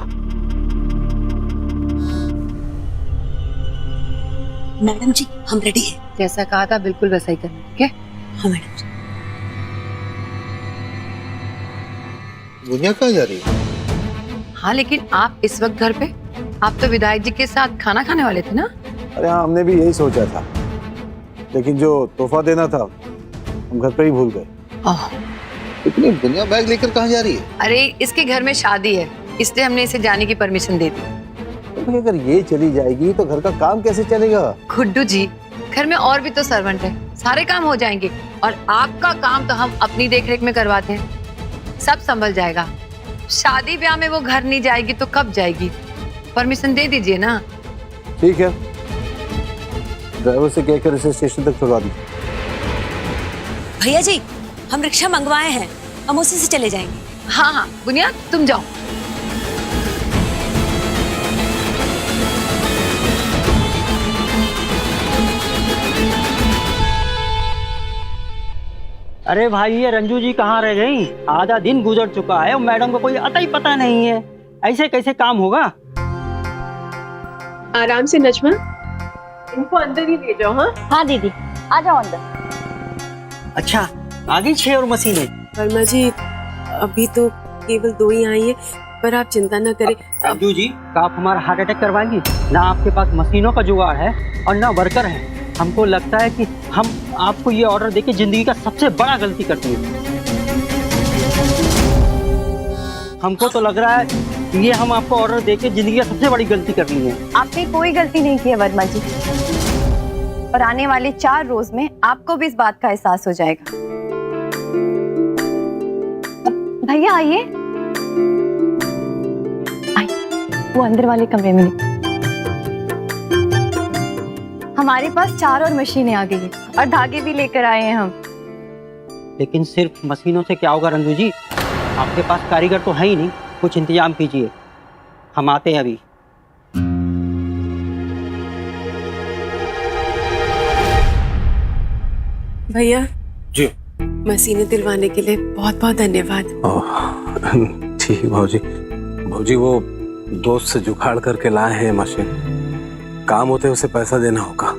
मैडम जी, हम रेडी हैं। जैसा कहा था बिल्कुल वैसा ही करना, ठीक है? हाँ मैडम जी। दुनिया कहाँ जा रही है? हाँ, लेकिन आप इस वक्त घर पे? आप तो विधायक जी के साथ खाना खाने वाले थे ना? अरे हाँ, हमने भी यही सोचा था, लेकिन जो तोहफा देना था हम घर पे ही भूल गए। इतनी दुनिया बैग लेकर कहाँ जा रही है? अरे इसके घर में शादी है, इसलिए हमने इसे जाने की परमिशन दे दी। तो अगर ये चली जाएगी तो घर का काम कैसे चलेगा? गुड्डू जी, घर में और भी तो सर्वेंट है, सारे काम हो जाएंगे। और आपका काम तो हम अपनी देखरेख में करवाते हैं, सब संभल जाएगा। शादी ब्याह में वो घर नहीं जाएगी तो कब जाएगी? परमिशन दे दीजिए ना। ठीक है, ड्राइवर से कहकर इसे स्टेशन तक छुड़वा दी। भैया जी, हम रिक्शा मंगवाए हैं, हम उसी से चले जाएंगे। हाँ हाँ, बुनियाद तुम जाओ। अरे भाई, ये रंजू जी कहाँ रह गई? आधा दिन गुजर चुका है और मैडम को कोई अता ही पता नहीं है। ऐसे कैसे काम होगा? आराम से नजमा, इनको अंदर ही ले जाओ। हाँ हाँ दीदी, आ जाओ अंदर। अच्छा, आ गई 6 और मशीनें। वर्मा जी अभी तो केवल 2 ही आई हैं, पर आप चिंता न करें। रंजू जी, क्या आप हमारा हार्ट अटैक करवाएंगी? ना आपके पास मशीनों का जुगाड़ है और ना वर्कर है। हमको लगता है कि हम आपको ये ऑर्डर देके जिंदगी का सबसे बड़ा गलती कर दी है। हमको तो लग रहा है कि ये हम आपको ऑर्डर देके जिंदगी का सबसे बड़ी गलती कर ली है। आपने कोई गलती नहीं की है वर्मा जी, और आने वाले 4 रोज में आपको भी इस बात का एहसास हो जाएगा। भैया आइए, वो अंदर वाले कमरे में नहीं। हमारे पास 4 और मशीनें आ गई हैं और धागे भी लेकर आए हैं हम। लेकिन सिर्फ मशीनों से क्या होगा रंजू जी? आपके पास कारीगर तो है ही नहीं, कुछ इंतजाम कीजिए, हम आते हैं अभी। भैया जी, मशीनें दिलवाने के लिए बहुत बहुत धन्यवाद। ठीक भाजी। भाजी वो दोस्त से जुगाड़ करके लाए हैं मशीन, काम होते उसे पैसा देना होगा।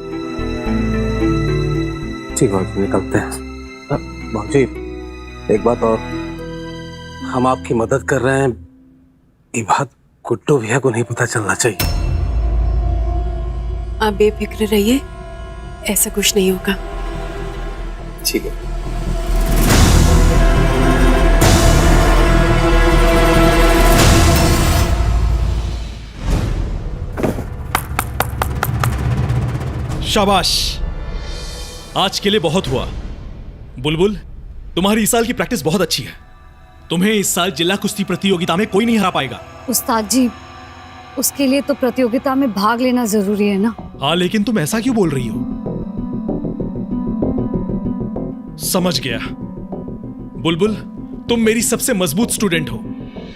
ठीक भाजी, निकलते हैं। भाजी एक बात और, हम आपकी मदद कर रहे हैं, ये बात गुड्डू भैया को नहीं पता चलना चाहिए। आप बेफिक्र रहिए, ऐसा कुछ नहीं होगा। ठीक है। शाबाश, आज के लिए बहुत हुआ। बुलबुल, तुम्हारी इस साल की प्रैक्टिस बहुत अच्छी है। तुम्हें इस साल जिला कुश्ती प्रतियोगिता में कोई नहीं हरा पाएगा। उस्ताद जी, उसके लिए तो प्रतियोगिता में भाग लेना जरूरी है ना। हाँ, लेकिन तुम ऐसा क्यों बोल रही हो? समझ गया। बुलबुल, तुम मेरी सबसे मजबूत स्टूडेंट हो।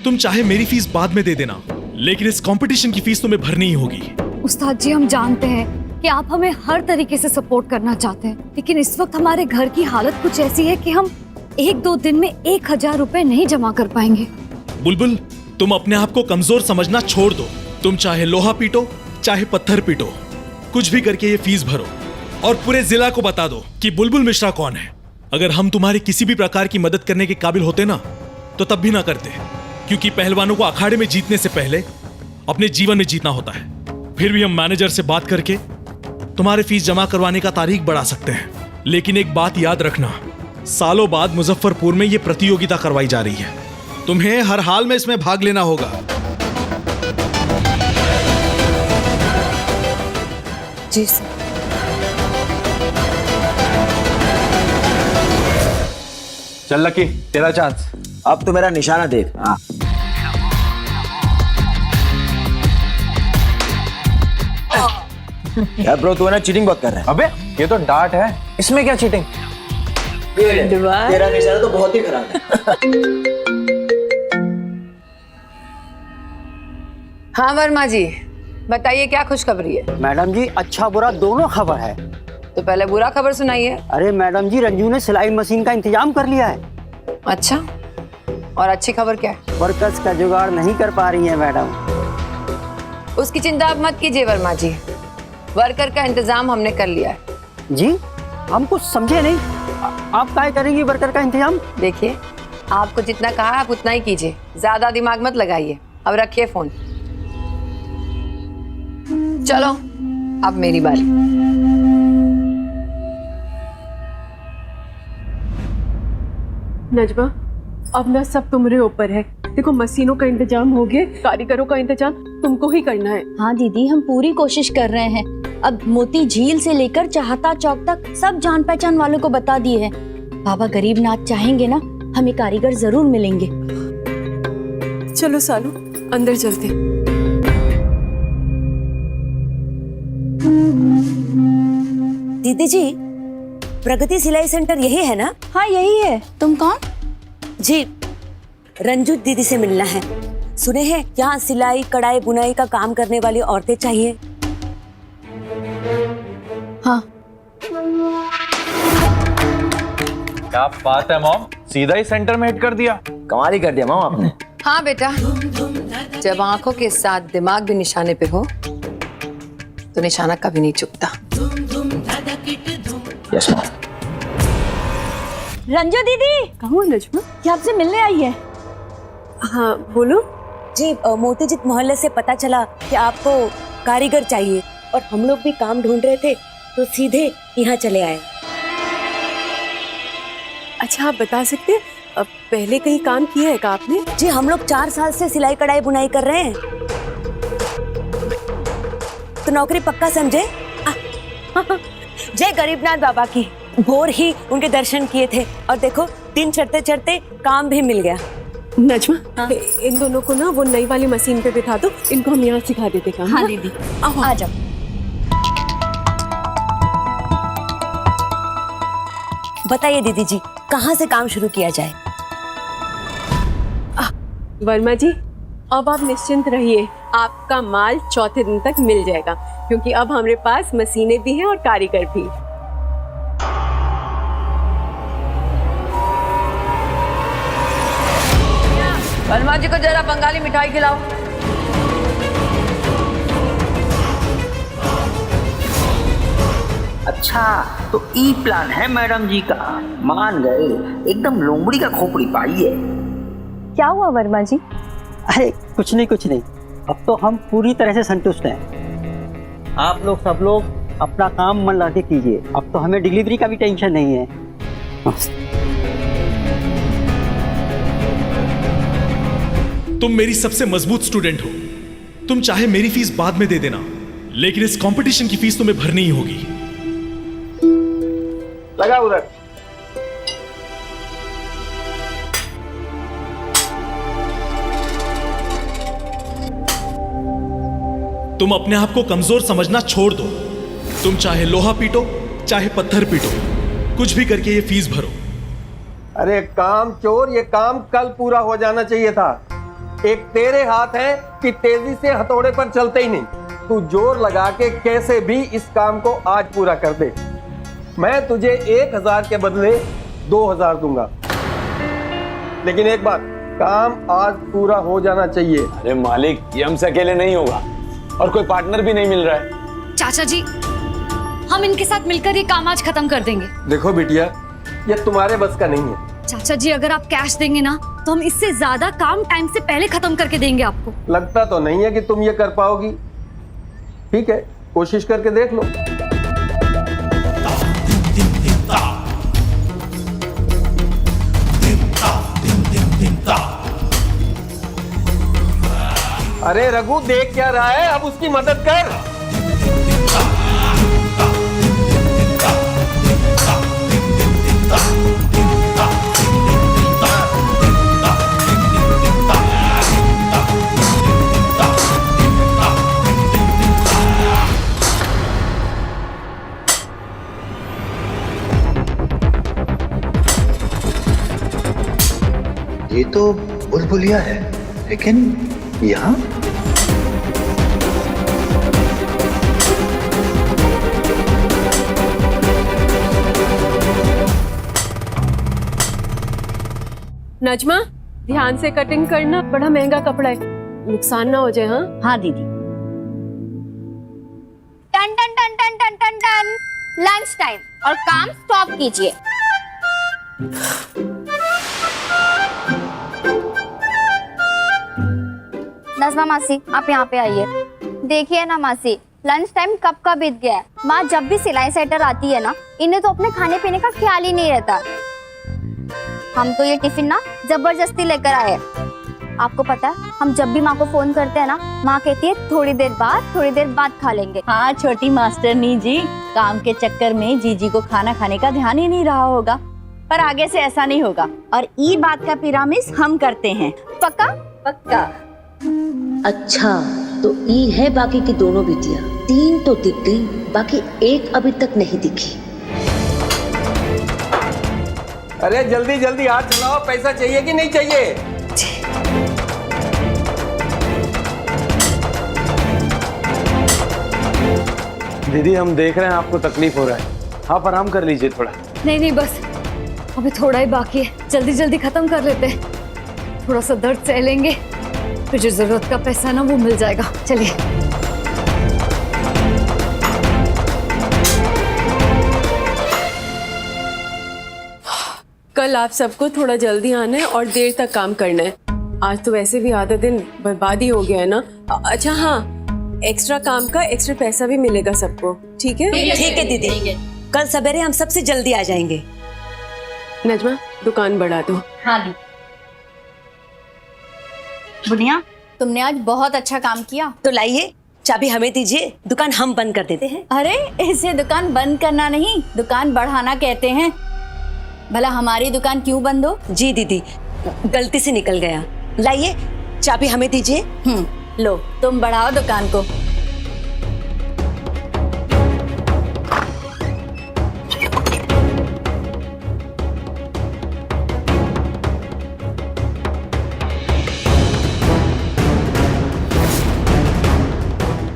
तुम चाहे मेरी फीस बाद में दे देना, लेकिन इस कंपटीशन की फीस तुम्हें भरनी ही होगी। उस्ताद जी, हम जानते हैं कि आप हमें हर तरीके से सपोर्ट करना चाहते हैं, लेकिन इस वक्त हमारे घर की हालत कुछ ऐसी है कि हम 1-2 दिन में 1000 रुपए नहीं जमा कर पाएंगे। बुलबुल, तुम अपने आप को कमजोर समझना छोड़ दो। तुम चाहे लोहा पीटो, चाहे पत्थर पीटो, कुछ भी करके ये फीस भरो और पूरे जिला को बता दो कि बुलबुल मिश्रा कौन है। अगर हम तुम्हारी किसी भी प्रकार की मदद करने के काबिल होते ना, तो तब भी ना करते, क्योंकि पहलवानों को अखाड़े में जीतने से पहले अपने जीवन में जीतना होता है। फिर भी हम मैनेजर से बात करके तुम्हारे फीस जमा करवाने का तारीख बढ़ा सकते हैं। लेकिन एक बात याद रखना, सालों बाद मुजफ्फरपुर में ये प्रतियोगिता करवाई जा रही है। तुम्हें हर हाल में इसमें भाग लेना होगा। जी सर। चल लकी, तेरा चांस। अब तो मेरा निशाना देख। यार ब्रो, तू है ना चीटिंग बहुत कर रहा है। अबे ये तो डार्ट है, इसमें क्या चीटिंग? तेरा निशाना तो बहुत ही खराब है। हाँ वर्मा जी, बताइए क्या खुशखबरी है? मैडम जी, अच्छा बुरा दोनों खबर है। तो पहले बुरा खबर सुनाइए। अरे मैडम जी, रंजू ने सिलाई मशीन का इंतजाम कर लिया है। अच्छा, और अच्छी खबर क्या है? वर्कर्स का जुगाड़ नहीं कर पा रही है मैडम। उसकी चिंता आप मत कीजिए वर्मा जी, वर्कर का इंतजाम हमने कर लिया है। जी, हम कुछ समझे नहीं। आप क्या करेंगी वर्कर का इंतजाम? देखिए, आपको जितना कहा आप उतना ही कीजिए, ज्यादा दिमाग मत लगाइए। अब रखिए फोन। चलो, अब मेरी बारी। नजमा, अब ना सब तुम्हारे ऊपर है। देखो, मशीनों का इंतजाम हो गया, कारीगरों का इंतजाम तुमको ही करना है। हाँ दीदी, हम पूरी कोशिश कर रहे हैं। अब मोती झील से लेकर चाहता चौक तक सब जान पहचान वालों को बता दिए हैं। बाबा गरीबनाथ चाहेंगे ना, हमें कारीगर जरूर मिलेंगे। चलो सालू, अंदर चलते। दीदी जी, प्रगति सिलाई सेंटर यही है ना? हाँ यही है। तुम कौन? जी, रंजू दीदी से मिलना है। सुने हैं यहाँ सिलाई कढ़ाई बुनाई का काम करने वाली औरतें चाहिए। हाँ। क्या बात है मॉम, सीधा ही सेंटर में हिट कर दिया। कमाल ही कर दिया मॉम आपने। हाँ बेटा, जब आंखों के साथ दिमाग भी निशाने पे हो तो निशाना कभी नहीं चुकता। Yes mom. रंजू दीदी कहो नजमा, ये आपसे मिलने आई है। हाँ बोलो। जी मोतीजीत मोहल्ले से पता चला कि आपको कारीगर चाहिए और हम लोग भी काम ढूंढ रहे थे तो सीधे यहाँ चले आए। अच्छा आप बता सकते हैं पहले कहीं काम किया है क्या आपने? जी हम लोग 4 साल से सिलाई कढ़ाई बुनाई कर रहे हैं, तो नौकरी पक्का समझे। जय गरीबनाथ बाबा की। भोर ही उनके दर्शन किए थे और देखो दिन चढ़ते चढ़ते काम भी मिल गया। नजमा, इन दोनों को ना वो नई वाली मशीन पे बिठा दो, इनको हम यहाँ सिखा देते काम। हाँ दीदी आ जाओ। बताइए दीदी जी, कहाँ से काम शुरू किया जाए? वर्मा जी, अब आप निश्चिंत रहिए, आपका माल चौथे दिन तक मिल जाएगा, क्योंकि अब हमारे पास मशीनें भी हैं और कारीगर भी। वर्मा जी को जरा बंगाली मिठाई खिलाओ। अच्छा तो ई प्लान है मैडम जी का, मान गए, एकदम लोमड़ी का खोपड़ी पाई है। क्या हुआ वर्मा जी? अरे कुछ नहीं, अब तो हम पूरी तरह से संतुष्ट हैं। आप लोग सब लोग अपना काम मन लगा के कीजिए, अब तो हमें डिलीवरी का भी टेंशन नहीं है। तुम मेरी सबसे मजबूत स्टूडेंट हो। तुम चाहे मेरी फीस बाद में दे देना, लेकिन इस कंपटीशन की फीस तुम्हें भरनी ही होगी। लगा उधर। तुम अपने आप को कमजोर समझना छोड़ दो। तुम चाहे लोहा पीटो चाहे पत्थर पीटो, कुछ भी करके ये फीस भरो। अरे काम चोर, ये काम कल पूरा हो जाना चाहिए था। एक तेरे हाथ है कि तेजी से हथौड़े पर चलते ही नहीं। तू जोर लगा के कैसे भी इस काम को आज पूरा कर दे। मैं तुझे 1000 के बदले 2000 दूंगा, लेकिन एक बात, काम आज पूरा हो जाना चाहिए। अरे मालिक, ये हमसे अकेले नहीं होगा और कोई पार्टनर भी नहीं मिल रहा है। चाचा जी, हम इनके साथ मिलकर ये काम आज खत्म कर देंगे। देखो बिटिया, ये तुम्हारे बस का नहीं है। चाचा जी, अगर आप कैश देंगे ना तो हम इससे ज्यादा काम टाइम से पहले खत्म करके देंगे आपको। लगता तो नहीं है कि तुम ये कर पाओगी। ठीक है, कोशिश करके देख लो। अरे रघु, देख क्या रहा है, अब उसकी मदद कर। ये तो बुलबुलिया है, लेकिन यहाँ नजमा, ध्यान से कटिंग करना, बड़ा महंगा कपड़ा है, नुकसान ना हो जाए। हाँ हाँ दीदी। टन टन टन टन टन टन टन, लंच टाइम और काम स्टॉप कीजिए। नजमा मासी, आप यहाँ पे आइए। देखिए ना मासी, लंच टाइम कब का बीत गया है। माँ जब भी सिलाई सेंटर आती है ना, इन्हें तो अपने खाने पीने का ख्याल ही नहीं रहता। हम तो ये टिफिन ना जबरदस्ती लेकर आए। आपको पता है, हम जब भी माँ को फोन करते हैं ना, माँ कहती है थोड़ी देर बाद खा लेंगे। हाँ छोटी मास्टरनी जी, काम के चक्कर में जीजी को खाना खाने का ध्यान ही नहीं रहा होगा, पर आगे से ऐसा नहीं होगा। और ई बात का पिरामिस हम करते हैं। पक्का? पक्का। अच्छा तो ई है बाकी की दोनों बिटिया। 3 तो दिख गई, बाकी एक अभी तक नहीं दिखी। अरे जल्दी जल्दी हाथ चलाओ, पैसा चाहिए कि नहीं चाहिए? दीदी, हम देख रहे हैं आपको तकलीफ हो रहा है, आप आराम कर लीजिए थोड़ा। नहीं बस अभी थोड़ा ही बाकी है, जल्दी जल्दी खत्म कर लेते हैं। थोड़ा सा दर्द सह लेंगे, फिर जो जरूरत का पैसा ना वो मिल जाएगा। चलिए। कल आप सबको थोड़ा जल्दी आना है और देर तक काम करना है। आज तो वैसे भी आधा दिन बर्बाद ही हो गया है ना। अच्छा हाँ, एक्स्ट्रा काम का एक्स्ट्रा पैसा भी मिलेगा सबको, ठीक है? ठीक है दीदी, कल सवेरे हम सबसे जल्दी आ जाएंगे। नजमा, दुकान बढ़ा दो। हाँ दी। बुनिया, तुमने आज बहुत अच्छा काम किया। तो लाइए, चाबी हमें दीजिए, दुकान हम बंद कर देते हैं। अरे इसे दुकान बंद करना नहीं, दुकान बढ़ाना कहते हैं। भला हमारी दुकान क्यों बंद हो? जी दीदी, गलती से निकल गया। लाइए, चाबी हमें दीजिए। लो, तुम बढ़ाओ दुकान को।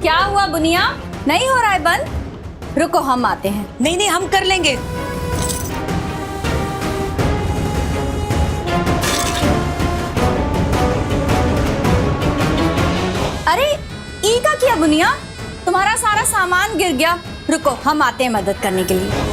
क्या हुआ बुनिया, नहीं हो रहा है बंद? रुको, हम आते हैं। नहीं नहीं, हम कर लेंगे। अरे ई का क्या बुनिया, तुम्हारा सारा सामान गिर गया। रुको, हम आते हैं मदद करने के लिए।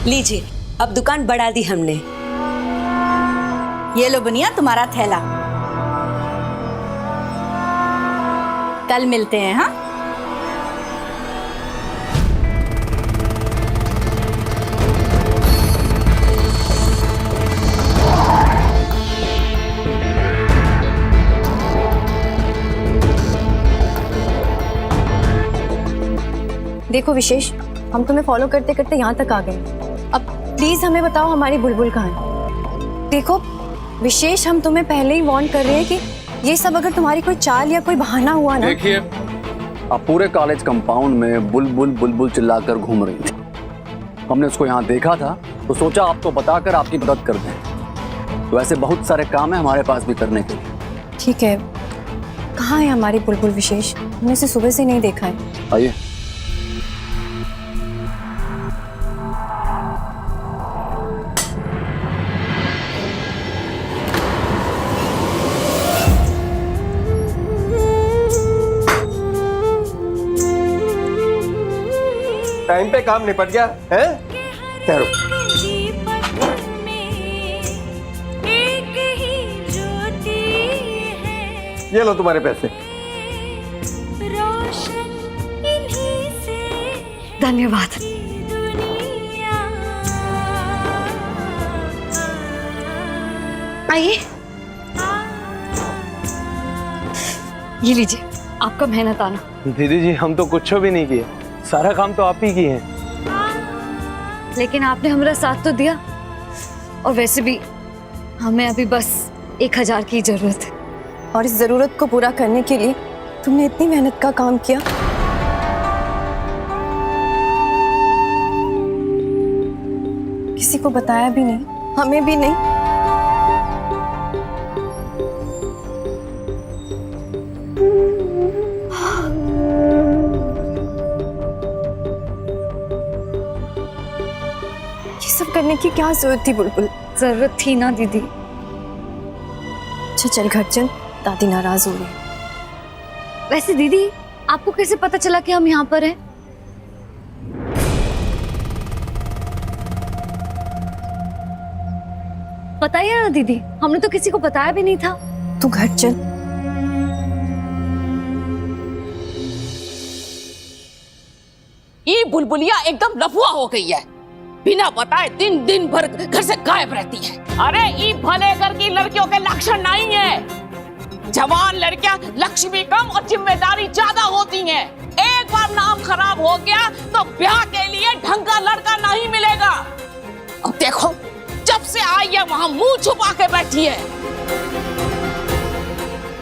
लीजिए, अब दुकान बढ़ा दी हमने। ये लो बुनिया, तुम्हारा थैला। कल मिलते हैं। हाँ, देखो विशेष, हम तुम्हें फॉलो करते करते यहाँ तक आ गए। अब प्लीज हमें बताओ हमारी बुलबुल कहाँ है। देखो विशेष, हम तुम्हें पहले ही वार्न कर रहे हैं कि ये सब अगर तुम्हारी कोई चाल या कोई बहाना हुआ ना। देखिए, अब पूरे कॉलेज कंपाउंड में बुलबुल बुलबुल चिल्लाकर घूम रही थी। हमने उसको यहाँ देखा था तो सोचा आपको बताकर आपकी मदद कर दें। तो ऐसे बहुत सारे काम है हमारे पास भी करने के लिए। ठीक है, कहाँ है हमारी बुलबुल विशेष? हमने इसे सुबह से नहीं देखा है। आइए। टाइम पे काम निपट गया है? ठहरो। ये लो तुम्हारे पैसे। धन्यवाद। आइए, ये लीजिए आपका मेहनत आना। दीदी जी, हम तो कुछ भी नहीं किए, सारा काम तो आप ही किए हैं। लेकिन आपने हमारा साथ तो दिया, और वैसे भी हमें अभी बस 1000 की जरूरत है। और इस जरूरत को पूरा करने के लिए तुमने इतनी मेहनत का काम किया। किसी को बताया भी नहीं, हमें भी नहीं। ये सब करने की क्या जरूरत थी बुलबुल? जरूरत थी ना दीदी। अच्छा चल घर चल, दादी नाराज हो रही। वैसे दीदी, आपको कैसे पता चला कि हम यहाँ पर हैं? बताइए ना दीदी, हमने तो किसी को बताया भी नहीं था। तू घर चल। ये बुलबुलिया एकदम लफुआ हो गई है। बिना बताए दिन दिन भर घर से गायब रहती है। अरे ये भले घर की लड़कियों के लक्षण नहीं है। जवान लड़कियां लक्ष्मी कम और जिम्मेदारी ज्यादा होती हैं। एक बार नाम खराब हो गया तो ब्याह के लिए ढंग का लड़का नहीं मिलेगा। अब देखो, जब से आई है वहां मुंह छुपा के बैठी है।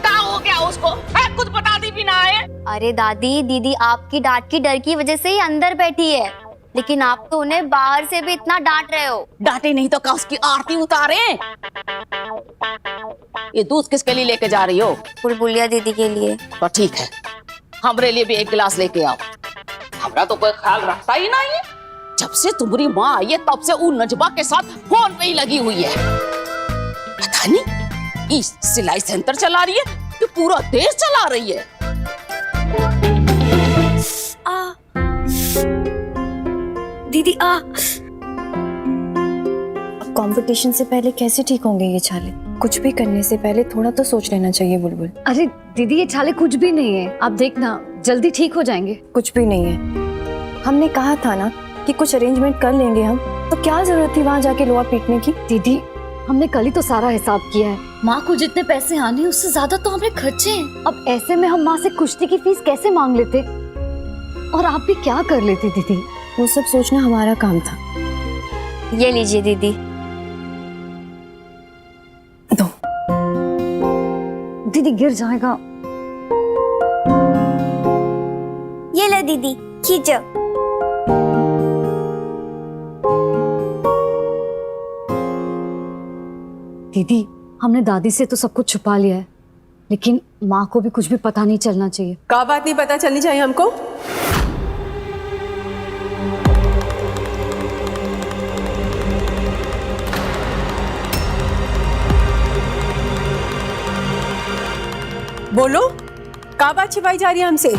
क्या हो गया उसको? कुछ बताती भी ना है। अरे दादी, दीदी आपकी डांट की डर की वजह से ही अंदर बैठी है। लेकिन आप तो उन्हें बाहर से भी इतना डांट रहे हो। डांटे नहीं तो का उसकी आरती उतारे। ये दूध किसके लिए लेके जा रही हो? बुलबुलिया दीदी के लिए। तो ठीक है, हमरे लिए भी एक गिलास लेके आओ। हमरा तो कोई ख्याल रखता ही नहीं है। जब से तुम्हारी माँ आई है तब से वो नजबा के साथ फोन पे ही लगी हुई है। पता नहीं इस सिलाई सेंटर चला रही है कि पूरा देश चला रही है। दीदी कंपटीशन से पहले कैसे ठीक होंगे ये छाले? कुछ भी करने से पहले थोड़ा तो सोच लेना चाहिए बुलबुल। अरे दीदी ये छाले कुछ भी नहीं है, आप देखना जल्दी ठीक हो जाएंगे। कुछ भी नहीं है, हमने कहा था ना कि कुछ अरेंजमेंट कर लेंगे हम, तो क्या जरूरत थी वहाँ जाके लोहा पीटने की? दीदी हमने कल ही तो सारा हिसाब किया है। माँ को जितने पैसे आने हैं उससे ज्यादा तो हमें खर्चे हैं। अब ऐसे में हम माँ से कुश्ती की फीस कैसे मांग लेते, और आप भी क्या कर लेती दीदी? वो सब सोचना हमारा काम था। ये लीजिए दीदी। दो। दीदी गिर जाएगा। ये ले दीदी, खींचो। दीदी हमने दादी से तो सब कुछ छुपा लिया है, लेकिन माँ को भी कुछ भी पता नहीं चलना चाहिए। का बात नहीं पता चलनी चाहिए हमको? बोलो, का बात छिपाई जा रही है हमसे?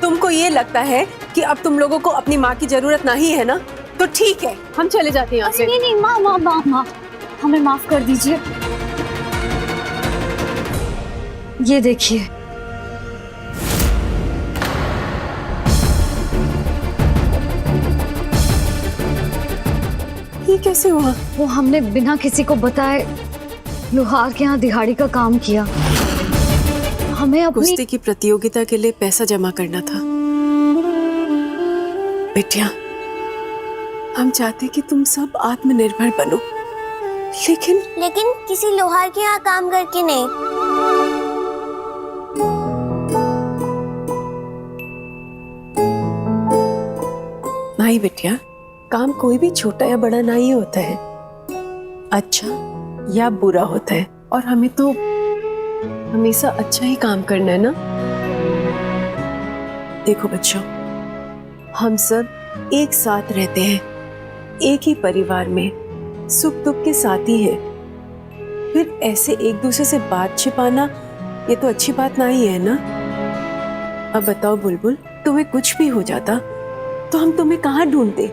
तुमको ये लगता है कि अब तुम लोगों को अपनी माँ की जरूरत नहीं है ना? तो ठीक है, हम चले जाते हैं यहाँ से। नहीं नहीं माँ माँ माँ माँ, हमें माफ कर दीजिए। ये देखिए, ये कैसे हुआ? वो हमने बिना किसी को बताए लोहार के यहाँ दिहाड़ी का काम किया। हमें अपनी कुश्ती की प्रतियोगिता के लिए पैसा जमा करना था। बेटिया, हम चाहते कि तुम सब आत्मनिर्भर बनो, लेकिन किसी लोहार के यहाँ काम करके नहीं। नहीं बेटिया, काम कोई भी छोटा या बड़ा नहीं होता है, अच्छा या बुरा होता है, और हमें तो हमेशा अच्छा ही काम करना है ना। देखो बच्चों, हम सब एक साथ रहते हैं, एक ही परिवार में, सुख दुख के साथी हैं। फिर ऐसे एक दूसरे से बात छिपाना ये तो अच्छी बात नहीं है ना। अब बताओ बुलबुल, तुम्हें कुछ भी हो जाता तो हम तुम्हें कहाँ ढूंढते?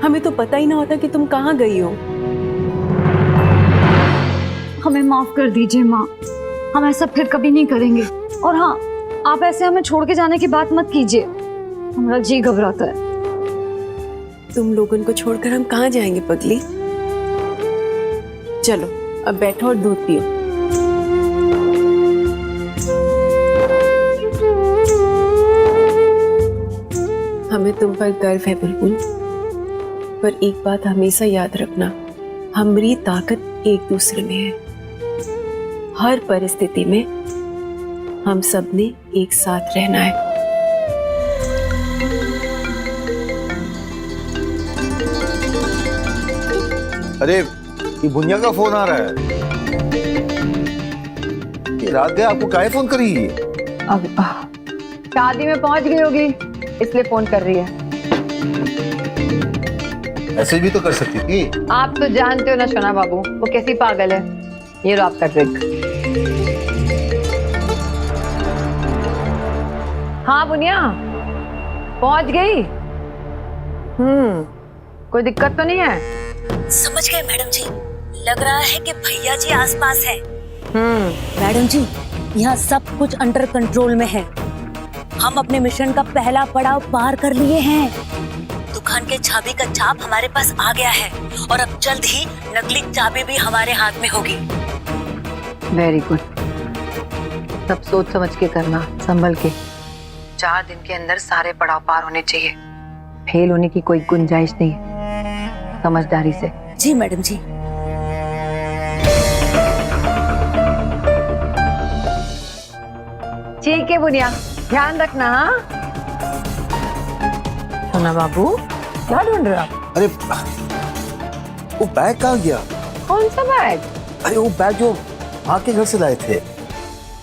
हमें तो पता ही ना होता कि तुम कहाँ गई हो। हमें माफ कर दीजिए माँ, हम ऐसा फिर कभी नहीं करेंगे। और हाँ, आप ऐसे हमें छोड़ के जाने की बात मत कीजिए, हमारा जी घबराता है। तुम लोगों को छोड़कर हम कहाँ जाएंगे पगली? चलो अब बैठो और दूध पियो। हमें तुम पर गर्व है बुलबुल, पर एक बात हमेशा याद रखना, हमारी ताकत एक दूसरे में है। हर परिस्थिति में हम सब ने एक साथ रहना है। अरे ये बुनिया का फोन आ रहा है। ये रात गए आपको काहे फोन करी है? अब शादी में पहुंच गई होगी इसलिए फोन कर रही है। ऐसे भी तो कर सकती थी। आप तो जानते हो ना सोना बाबू, वो कैसी पागल है। ये लो आपका ट्रिक। हाँ बुनिया, पहुंच गई? कोई दिक्कत तो नहीं है? समझ गए मैडम जी, लग रहा है कि भैया जी आसपास है। मैडम जी, यहाँ सब कुछ अंडर कंट्रोल में है। हम अपने मिशन का पहला पड़ाव पार कर लिए हैं। दुकान के चाबी का चाप हमारे पास आ गया है और अब जल्द ही नकली चाबी भी हमारे हाथ में होगी। वेरी गुड, सब सोच समझ के करना, संभल के। 4 दिन के अंदर सारे पड़ाव पार होने चाहिए, फेल होने की कोई गुंजाइश नहीं है, समझदारी से। जी मैडम जी। ठीक है बुनिया, ध्यान रखना। हाँ सोना बाबू, क्या ढूंढ रहे हो आप? अरे वो बैग कहाँ गया? कौन सा बैग? अरे वो बैग जो माँ के घर से लाए थे।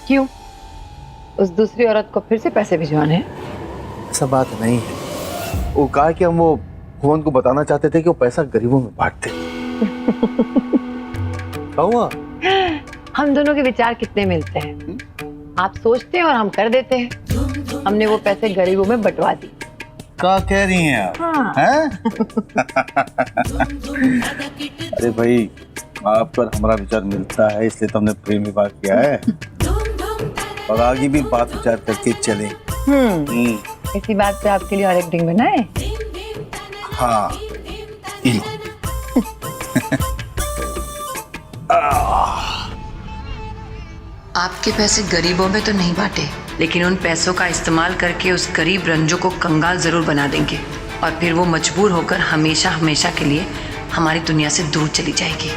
क्यों? उस दूसरी औरत को फिर से पैसे भिजवाने हैं? ऐसा बात नहीं है, वो कहा कि हम वो भुवन को बताना चाहते थे कि वो पैसा गरीबों में बांटते। क्या हुआ? हम दोनों के विचार कितने मिलते हैं। आप सोचते हैं और हम कर देते हैं। हमने वो पैसे गरीबों में बंटवा दी। क्या कह रही हैं आप? हाँ। हैं? अरे भाई, आप पर हमारा विचार मिलता है इसलिए तो हमने प्रेम विवाह किया है, और आगे भी बात विचार करके चले। इसी बात पे आपके लिए और एक ड्रिंक बनाए? हाँ, आपके पैसे गरीबों में तो नहीं बांटे, लेकिन उन पैसों का इस्तेमाल करके उस गरीब रंजू को कंगाल जरूर बना देंगे, और फिर वो मजबूर होकर हमेशा हमेशा के लिए हमारी दुनिया से दूर चली जाएगी।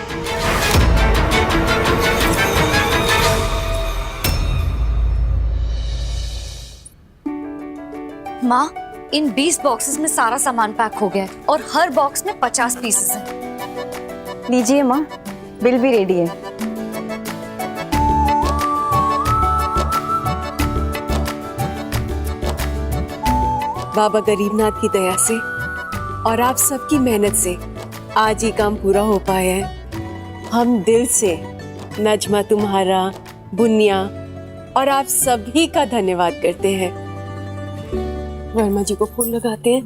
माँ, इन 20 बॉक्सेस में सारा सामान पैक हो गया है और हर बॉक्स में 50 पीसेस हैं। लीजिए माँ, बिल भी रेडी है। बाबा गरीबनाथ की दया से और आप सबकी मेहनत से आज ये काम पूरा हो पाया है। हम दिल से नजमा तुम्हारा, बुनिया और आप सभी का धन्यवाद करते हैं। वर्मा जी को फोन लगाते हैं।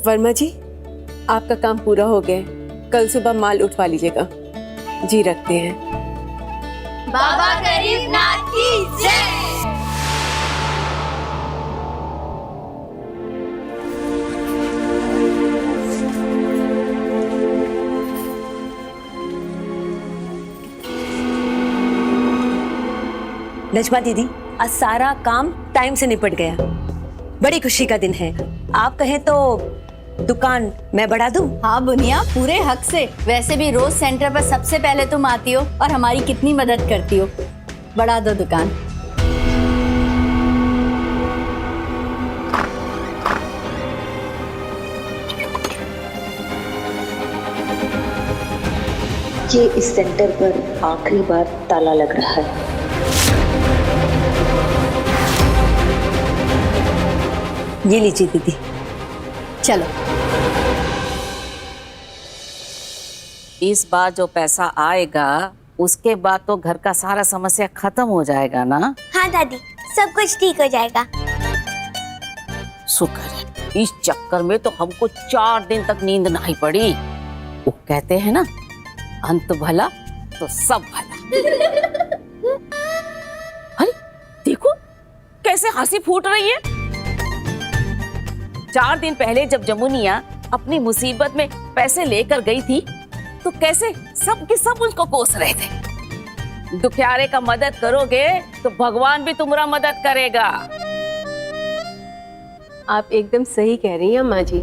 वर्मा जी, आपका काम पूरा हो गया, कल सुबह माल उठवा लीजिएगा। जी रखते हैं। बाबा गरीबनाथ की जय। नजमा दीदी, आज सारा काम टाइम से निपट गया। बड़ी खुशी का दिन है। आप कहें तो दुकान मैं बढ़ा दूं? हाँ बुनिया, पूरे हक से। वैसे भी रोज सेंटर पर सबसे पहले तुम आती हो और हमारी कितनी मदद करती हो। बढ़ा दो दुकान। ये इस सेंटर पर आखिरी बार ताला लग रहा है। ये लीजिए दीदी। चलो, इस बार जो पैसा आएगा उसके बाद तो घर का सारा समस्या खत्म हो जाएगा ना? हाँ दादी, सब कुछ ठीक हो जाएगा। शुक्र है, इस चक्कर में तो हमको 4 दिन तक नींद नहीं पड़ी। वो कहते हैं ना, अंत भला तो सब भला। अरे देखो कैसे हंसी फूट रही है। 4 दिन पहले जब जमुनिया अपनी मुसीबत में पैसे लेकर गई थी तो कैसे सब के सब उसको कोस रहे थे। दुखियारे का मदद करोगे तो भगवान भी तुम्हारा मदद करेगा। आप एकदम सही कह रही हैं माँ जी।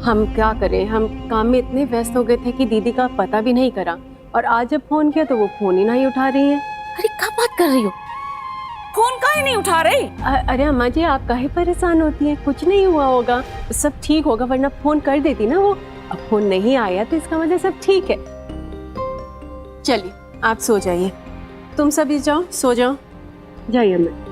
हम क्या करें, हम काम में इतने व्यस्त हो गए थे कि दीदी का पता भी नहीं करा, और आज जब फोन किया तो वो फोन ही नहीं उठा रही हैं। अरे क्या बात कर रही हो? फोन काहे नहीं उठा रही? अरे अम्मा जी, आप काहे परेशान होती हैं? कुछ नहीं हुआ होगा, सब ठीक होगा, वरना फोन कर देती ना वो। अब फोन नहीं आया तो इसका मतलब सब ठीक है। चलिए आप सो जाइए, तुम सभी जाओ, सो जाओ, जाइए अम्मा।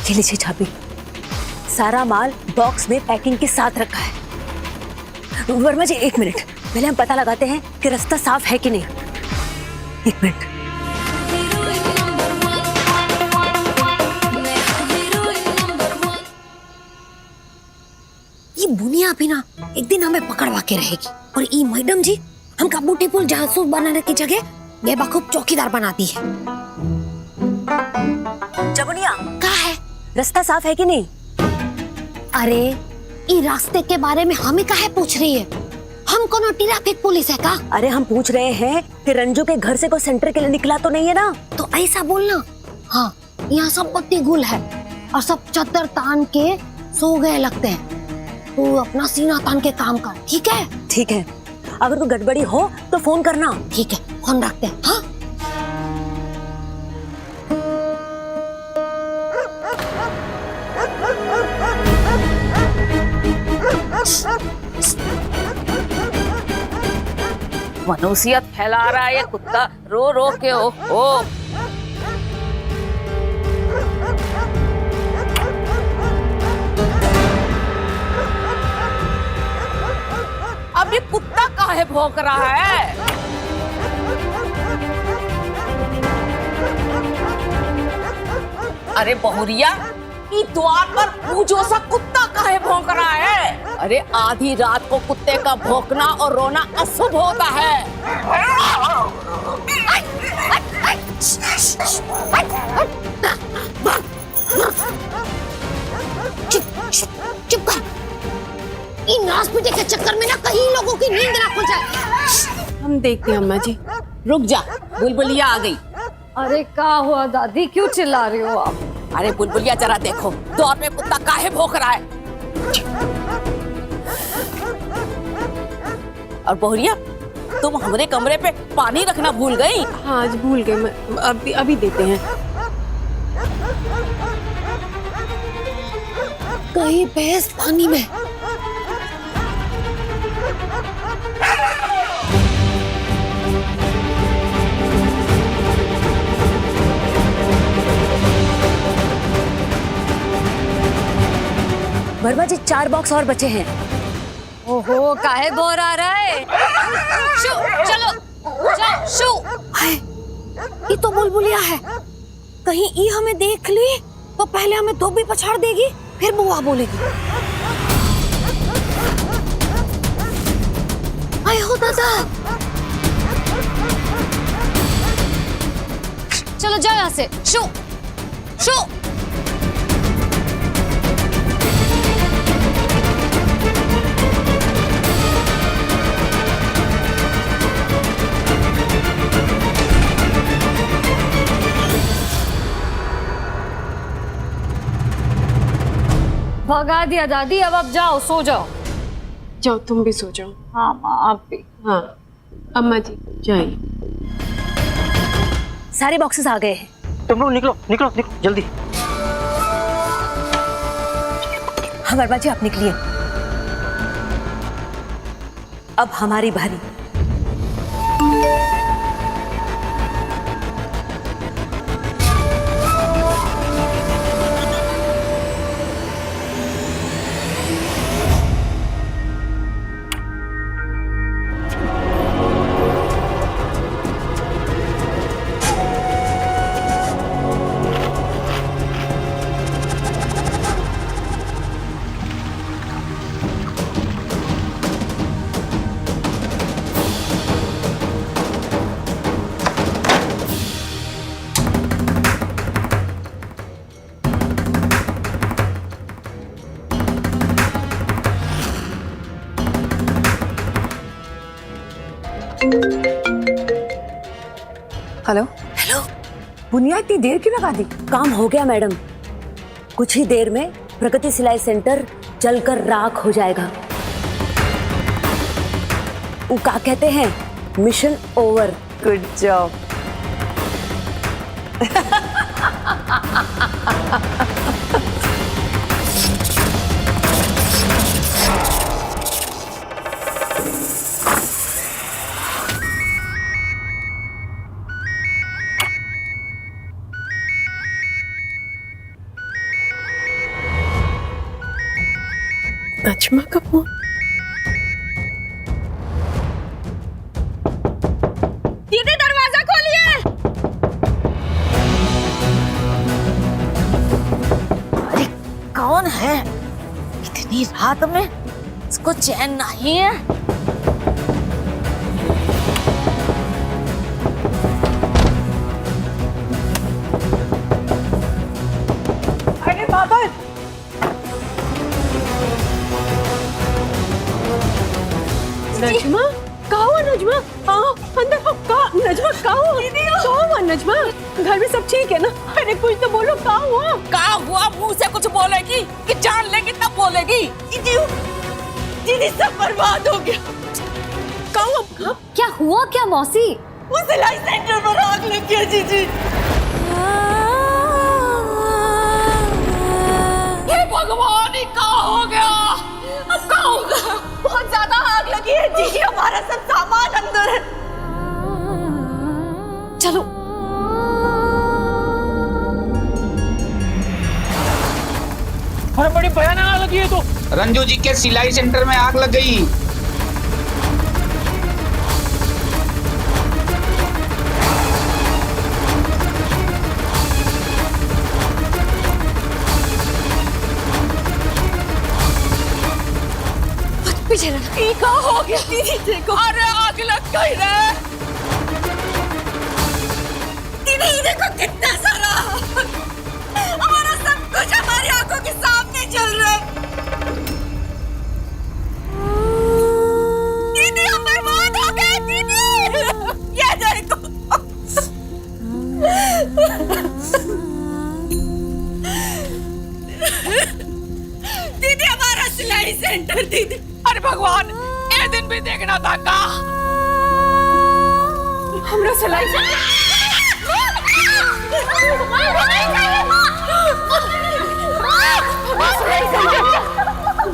ये लीजिए चाबी। सारा माल बॉक्स में पैकिंग के साथ रखा है। वर्मा जी 1 मिनट, पहले हम पता लगाते हैं कि रास्ता साफ है कि नहीं। 1 मिनट। ये बुनिया भी ना एक दिन हमें पकड़वा के रहेगी, और ये मैडम जी हमका ब्यूटीफुल जासूस बनाने की जगह बेवकूफ चौकीदार बनाती है। जमुनिया कहाँ है? रास्ता साफ है कि नहीं? अरे ये रास्ते के बारे में हमें काहे पूछ रही है? हम कौन ट्रैफिक पुलिस है का? अरे हम पूछ रहे हैं कि रंजू के घर से कोई सेंटर के लिए निकला तो नहीं है ना? तो ऐसा बोलना। हाँ, यहाँ सब पत्ती गुल है और सब चद्दर तान के सो गए लगते हैं। तू अपना सीना तान के काम कर, ठीक है? ठीक है, अगर कोई गड़बड़ी हो तो फोन करना। ठीक है, फोन रखते हैं। हाँ? मनुष्यत फैला रहा है ये कुत्ता, रो रो के। ओ अब ये कुत्ता काहे भौंक रहा है? अरे बहुरिया, ये द्वार पर पूजो सा कुत्ता काहे भौंक रहा है? अरे आधी रात को कुत्ते का भौंकना और रोना अशुभ होता है। चुप कर। इन हॉस्पिटल के चक्कर में ना कहीं लोगों की नींद ना खुल जाए। हम देखते हैं अम्मा जी। रुक जा, बुलबुलिया आ गई। अरे क्या हुआ दादी, क्यों चिल्ला रही हो आप? अरे बुलबुलिया जरा देखो, द्वार में कुत्ता काहे भौंक रहा है? और बहुरिया, तुम हमारे कमरे पे पानी रखना भूल गई। हाँ, आज भूल गए। अभी देते हैं। कहीं भैंस पानी में। वर्मा जी 4 बॉक्स और बचे हैं। ओहो, काहे बोर आ रहा है? शू, चलो, चलो, शू। ये तो बुलबुलिया है। कहीं ये हमें देख ली तो पहले हमें धोबी पछाड़ देगी, फिर बुआ बोलेगी। आए हो दादा। चलो जाओ यहाँ से। शू, शू। भगा दिया दादी, अब आप जाओ, सो जाओ। जाओ, तुम भी सो जाओ। हाँ माँ, आप भी। हाँ अम्मा जी जाइए। सारे बॉक्सेस आ गए हैं। तुम लोग निकलो निकलो निकलो जल्दी। हाँ वर्मा जी, आप निकलिए। अब हमारी बारी। हेलो हेलो, बुनिया इतनी देर क्यों लगा दी? काम हो गया मैडम, कुछ ही देर में प्रगति सिलाई सेंटर जलकर राख हो जाएगा। वो क्या कहते हैं, mission over. Good job. Najma का फोन। दीदी दरवाजा खोलिए। अरे कौन है? इतनी रात में इसको चैन नहीं है। का हुआ नजमा? हाँ अंदर का नजमा का हुआ? दीदी का हुआ नजमा? घर में सब ठीक है ना? अरे कुछ तो बोलो, का हुआ? का हुआ? मुंह से कुछ बोलेगी कि जान लेगी तब बोलेगी? दीदी सब बर्बाद हो गया। का हुआ? क्या हुआ क्या मौसी? वो सिलाई सेंटर पर आग लग गया जीजी। हे भगवान, क्या हो गया? अब क्या होगा? बहुत ज्यादा आग लगी है जीजी, हमारा सब सामान अंदर है। चलो अरे बड़ी भयानक आग लगी है तो। रंजू जी के सिलाई सेंटर में आग लग गई। पीछे रहना। क्या हो गया दीदी? देखो, अरे आग लग गई रे। दीदी देखो कितना सारा हमारा सब कुछ हमारी आंखों के सामने चल रहा है। दीदी हम बर्बाद हो गए दीदी। ये देखो। दीदी हमारा सिलाई सेंटर दीदी। अरे भगवान, ये दिन भी देखना था का? हमरा सिलाई सेंटर।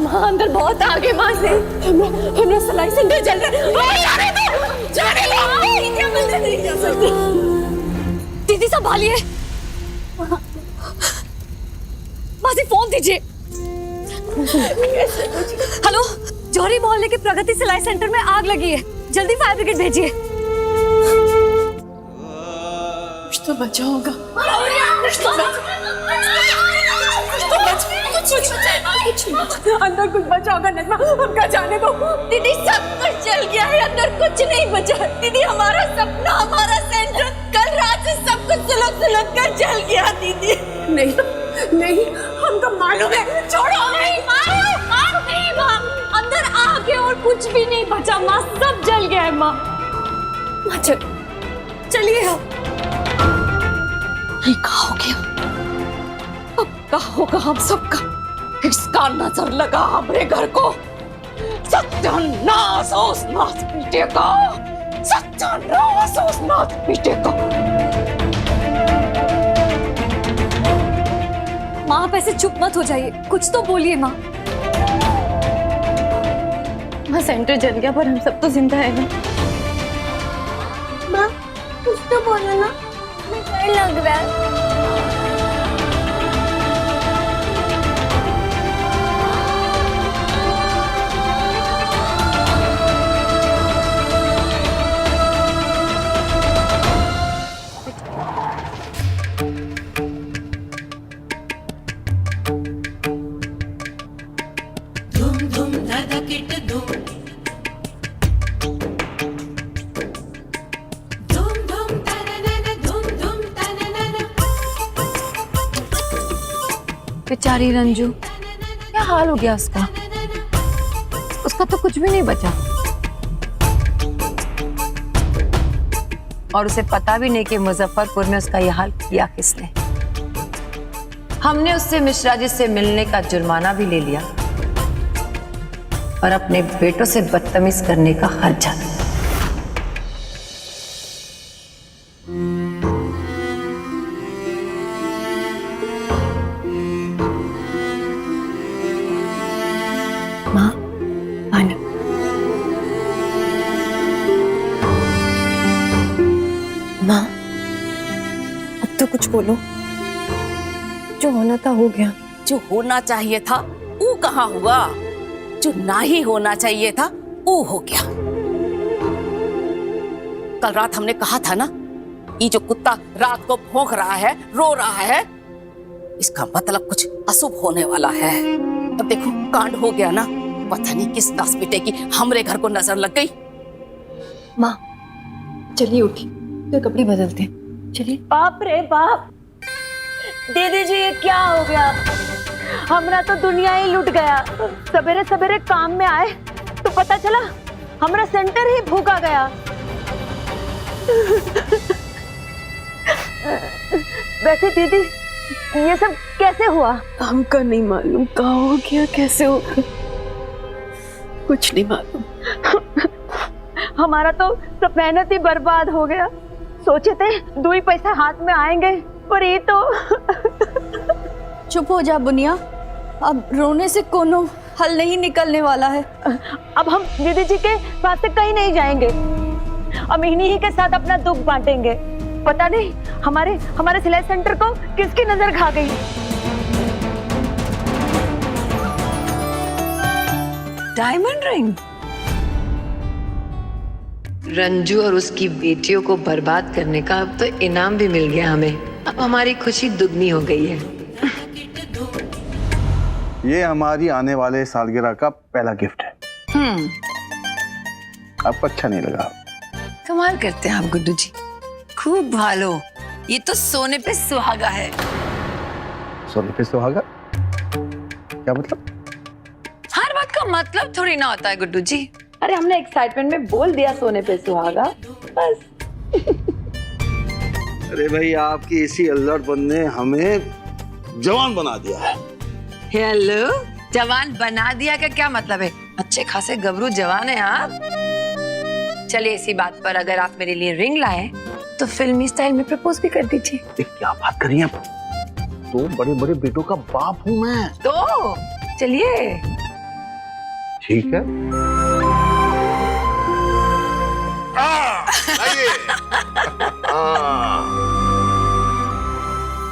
माँ अंदर बहुत आगे माँ से हमरा सिलाई सेंटर चल रहा है। दीदी हम अंदर नहीं जा सकते। दीदी संभालिए। मासी फोन दीजिए। हेलो, जौहरी मोहल्ले के प्रगति सिलाई सेंटर में आग लगी है, जल्दी फायर ब्रिगेड भेजिए। कुछ तो बचा होगा। अंदर कुछ बचा होगा नजमा, हमका जाने दो। दीदी सब कुछ जल गया है, अंदर कुछ नहीं बचा। दीदी हमारा सपना, हमारा सेंटर कल रात से सब कुछ सुलग कर जल गया दीदी। नहीं हमको मालूम है। छोड़ो नहीं माँ, अंदर आग है और कुछ भी नहीं बचा माँ, सब जल गया है माँ। चलिए अब। ये क्या हो गया? अब क्या होगा हम सबका? किसका नजर लगा हमारे घर को? सत्यानाश हो उस नाथ पीटे का, सत्यानाश हो उस नाथ पीटे का। माँ आप ऐसे चुप मत हो जाइए, कुछ तो बोलिए माँ। माँ सेंटर जल गया पर हम सब तो जिंदा है ना। माँ कुछ तो बोलो ना, मुझे डर लग रहा है। बेचारी रंजू, क्या हाल हो गया उसका तो कुछ भी नहीं बचा। और उसे पता भी नहीं कि मुजफ्फरपुर में उसका यह हाल किया किसने। हमने उससे मिश्रा जी से मिलने का जुर्माना भी ले लिया और अपने बेटों से बदतमीज करने का खर्चा। माँ पानी। माँ अब तो कुछ बोलो, जो होना था हो गया। जो होना चाहिए था वो कहाँ हुआ? जो नहीं होना चाहिए था वो हो गया। कल रात हमने कहा था ना, ये जो कुत्ता रात को भौंक रहा है, रो रहा है, इसका मतलब कुछ अशुभ होने वाला है। अब देखो कांड हो गया ना, पता नहीं किस दास बेटे की हमरे घर को नजर लग गई। माँ चलिए उठी, तो कपड़े बदलते हैं, चलिए। बाप रे बाप, दीदी जी ये क्या हो गया? हमरा तो दुनिया ही लुट गया। सवेरे सवेरे काम में आए तो पता चला हमारा सेंटर ही फूका गया। वैसे दीदी ये सब कैसे हुआ? हमका नहीं मालूम कहाँ हो गया, कैसे हो गया, कुछ नहीं मालूम। हमारा तो सब मेहनत ही बर्बाद हो गया। सोचे थे 2 ही पैसा हाथ में आएंगे, पर ये तो। चुप हो जा बुनिया, अब रोने से कोनो हल नहीं निकलने वाला है। अब हम दीदी जी के पास से कहीं नहीं जाएंगे, हम इन्हीं ही के साथ अपना दुख बांटेंगे। पता नहीं हमारे सिलाई सेंटर को किसकी नजर खा गई। Diamond ring? रंजू और उसकी बेटियों को बर्बाद करने का अब तो इनाम भी मिल गया हमें। अब हमारी खुशी दुगनी हो गई है। ये हमारी आने वाले सालगिरह का पहला गिफ्ट है। आपको अच्छा नहीं लगा? कमाल करते हैं आप गुड्डू जी, खूब भालो। ये तो सोने पे सुहागा है। सोने पे सुहागा? क्या मतलब? हर बात का मतलब थोड़ी ना होता है गुड्डू जी। अरे हमने एक्साइटमेंट में बोल दिया सोने पे सुहागा, बस। अरे भाई, आपकी इसी अल्लड़पन ने हमें जवान बना दिया है। हेलो, जवान बना दिया का क्या मतलब है? अच्छे खासे गबरू जवान है आप। चलिए इसी बात पर, अगर आप मेरे लिए रिंग लाए तो फिल्मी स्टाइल में प्रपोज भी कर दीजिए। क्या बात कर रही हैं आप? तो बड़े बड़े बेटों का बाप हूं मैं। तो चलिए। ठीक है।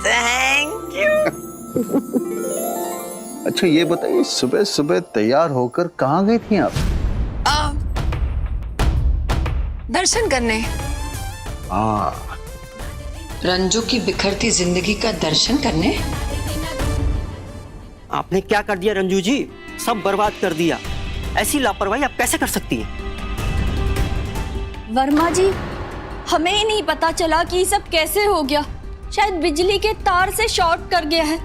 Thank you. अच्छा ये बताइए, सुबह सुबह तैयार होकर कहाँ गई थी आप? दर्शन करने। हाँ, रंजू की बिखरती जिंदगी का दर्शन करने। आपने क्या कर दिया रंजू जी? सब बर्बाद कर दिया। ऐसी लापरवाही आप कैसे कर सकती हैं? वर्मा जी, हमें ही नहीं पता चला कि ये सब कैसे हो गया। शायद बिजली के तार से शॉर्ट कर गया है।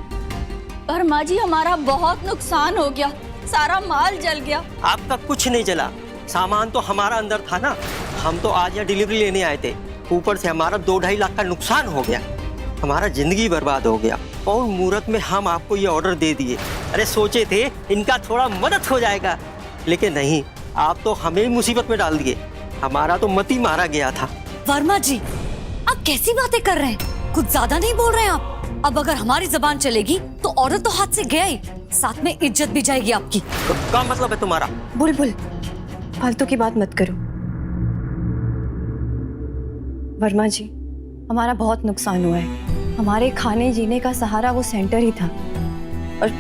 वर्मा जी, हमारा बहुत नुकसान हो गया, सारा माल जल गया। आपका कुछ नहीं जला, सामान तो हमारा अंदर था ना। हम तो आज यहाँ डिलीवरी लेने आए थे, ऊपर से हमारा 2-2.5 लाख का नुकसान हो गया। हमारा जिंदगी बर्बाद हो गया और मुहूर्त में हम आपको ये ऑर्डर दे दिए। अरे सोचे थे इनका थोड़ा मदद हो जाएगा, लेकिन नहीं, आप तो हमें ही मुसीबत में डाल दिए। हमारा तो मती मारा गया था। वर्मा जी, आप कैसी बातें कर रहे हैं? कुछ ज्यादा नहीं बोल रहे हैं आप? अब अगर हमारी जबान चलेगी तो ऑर्डर तो हाथ से गया ही, साथ में इज्जत भी जाएगी आपकी। क्या मतलब है तुम्हारा? बुलबुल, फालतू की बात मत करो। वर्मा जी, हमारा बहुत नुकसान हुआ है। हमारे खाने जीने का सहारा वो सेंटर ही था, और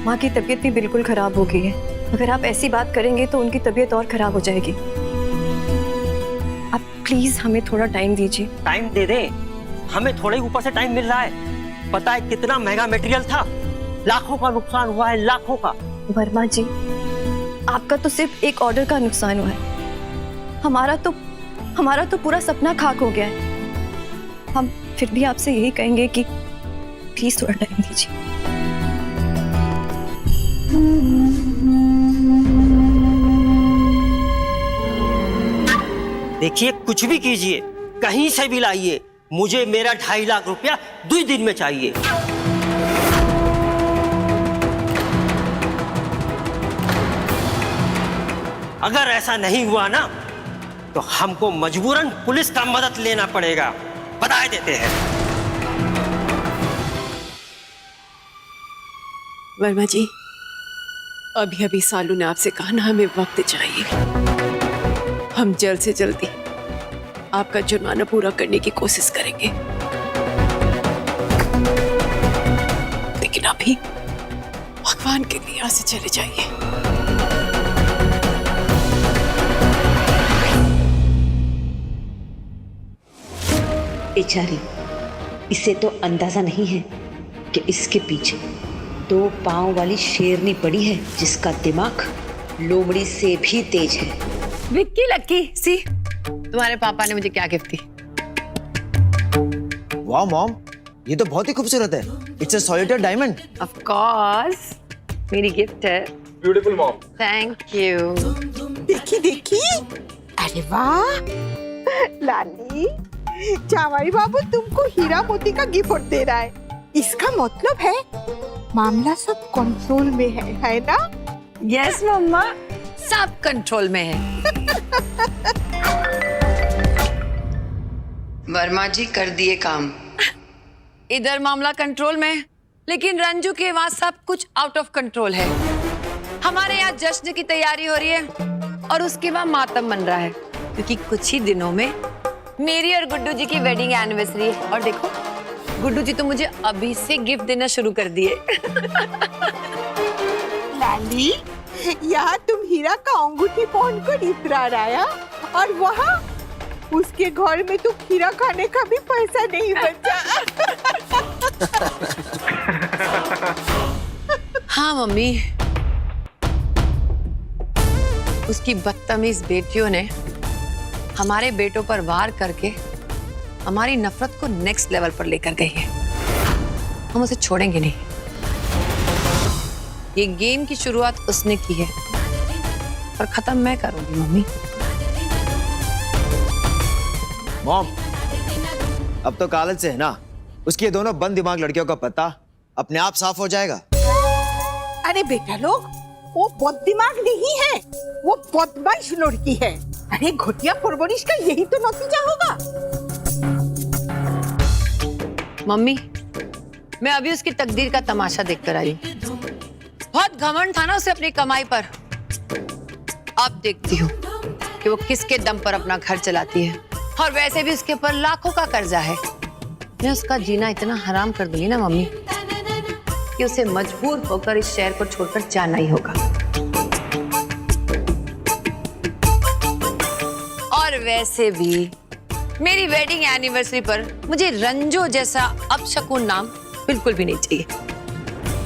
माँ की तबीयत भी बिल्कुल खराब हो गई है। अगर आप ऐसी बात करेंगे तो उनकी तबीयत और खराब हो जाएगी। आप प्लीज हमें थोड़ा टाइम दीजिए। टाइम दे दे, हमें थोड़े ऊपर से टाइम मिल रहा है। पता है कितना महंगा मटेरियल था? लाखों का नुकसान हुआ है, लाखों का। वर्मा जी, आपका तो सिर्फ एक ऑर्डर का नुकसान हुआ है, हमारा तो पूरा सपना खाक हो गया है। हम फिर भी आपसे यही कहेंगे कि प्लीज थोड़ा टाइम दीजिए। देखिए, कुछ भी कीजिए, कहीं से भी लाइए, मुझे मेरा 2.5 लाख रुपया 2 दिन में चाहिए। अगर ऐसा नहीं हुआ ना तो हमको मजबूरन पुलिस का मदद लेना पड़ेगा, बता देते हैं। वर्मा जी, अभी अभी सालू ने आपसे कहा ना, हमें वक्त चाहिए। हम जल्द से जल्दी आपका जुर्माना पूरा करने की कोशिश करेंगे, लेकिन अभी भगवान के लिए यहाँ से चले जाइए। बेचारी, इसे तो अंदाजा नहीं है कि इसके पीछे 2 पांव वाली शेरनी पड़ी है, जिसका दिमाग लोमड़ी से भी तेज है। विक्की लक्की, सी तुम्हारे पापा ने मुझे क्या गिफ्ट दी। वाह मॉम, ये तो बहुत ही खूबसूरत है। It's a solitaire diamond. Of course, मेरी गिफ्ट है। Beautiful mom. Thank you. देखी देखी, अरे वाह लाली, जामाई बाबू तुमको हीरा मोती का गिफ्ट दे रहा है। इसका मतलब है मामला सब कंट्रोल में है ना? यस मम्मा, सब कंट्रोल में है। वर्मा जी कर दिए काम। इधर मामला कंट्रोल में, लेकिन रंजू के वहां सब कुछ आउट ऑफ कंट्रोल है। हमारे यहाँ जश्न की तैयारी हो रही है और उसके वहां मातम बन रहा है, क्योंकि कुछ ही दिनों में मेरी और गुड्डू जी की वेडिंग एनिवर्सरी है। और देखो, गुड्डू जी तो मुझे अभी से गिफ्ट देना शुरू कर दिए। लाली, यहाँ तुम हीरा का अंगूठी पहनकर इतरा रहा और वहाँ उसके घर में तो खीरा खाने का भी पैसा नहीं बचा। हाँ मम्मी, उसकी बदतमीज बेटियों ने हमारे बेटों पर वार करके हमारी नफरत को नेक्स्ट लेवल पर लेकर गई है। हम उसे छोड़ेंगे नहीं। ये गेम की शुरुआत उसने की है और खत्म मैं करूंगी मम्मी। मॉम, अब तो कॉलेज से है ना, उसके दोनों बंद दिमाग लड़कियों का पता अपने आप साफ हो जाएगा। अरे बेटा लोग, वो बहुत दिमाग नहीं है, वो बदमाश लड़की है। अरे घटिया परवरिश का यही तो नतीजा होगा। मम्मी, मैं अभी उसकी तकदीर का तमाशा देखकर आई हूँ। बहुत घमंड था ना उसे अपनी कमाई पर। अब देखती हूँ कि वो किसके दम पर अपना घर चलाती है। और वैसे भी उसके ऊपर लाखों का कर्जा है। मैं उसका जीना इतना हराम कर दूंगी ना मम्मी कि उसे मजबूर होकर इस शहर को छोड़कर जाना ही होगा। और वैसे भी मेरी वेडिंग एनिवर्सरी पर मुझे रंजो जैसा अपशकुन नाम बिल्कुल भी नहीं चाहिए।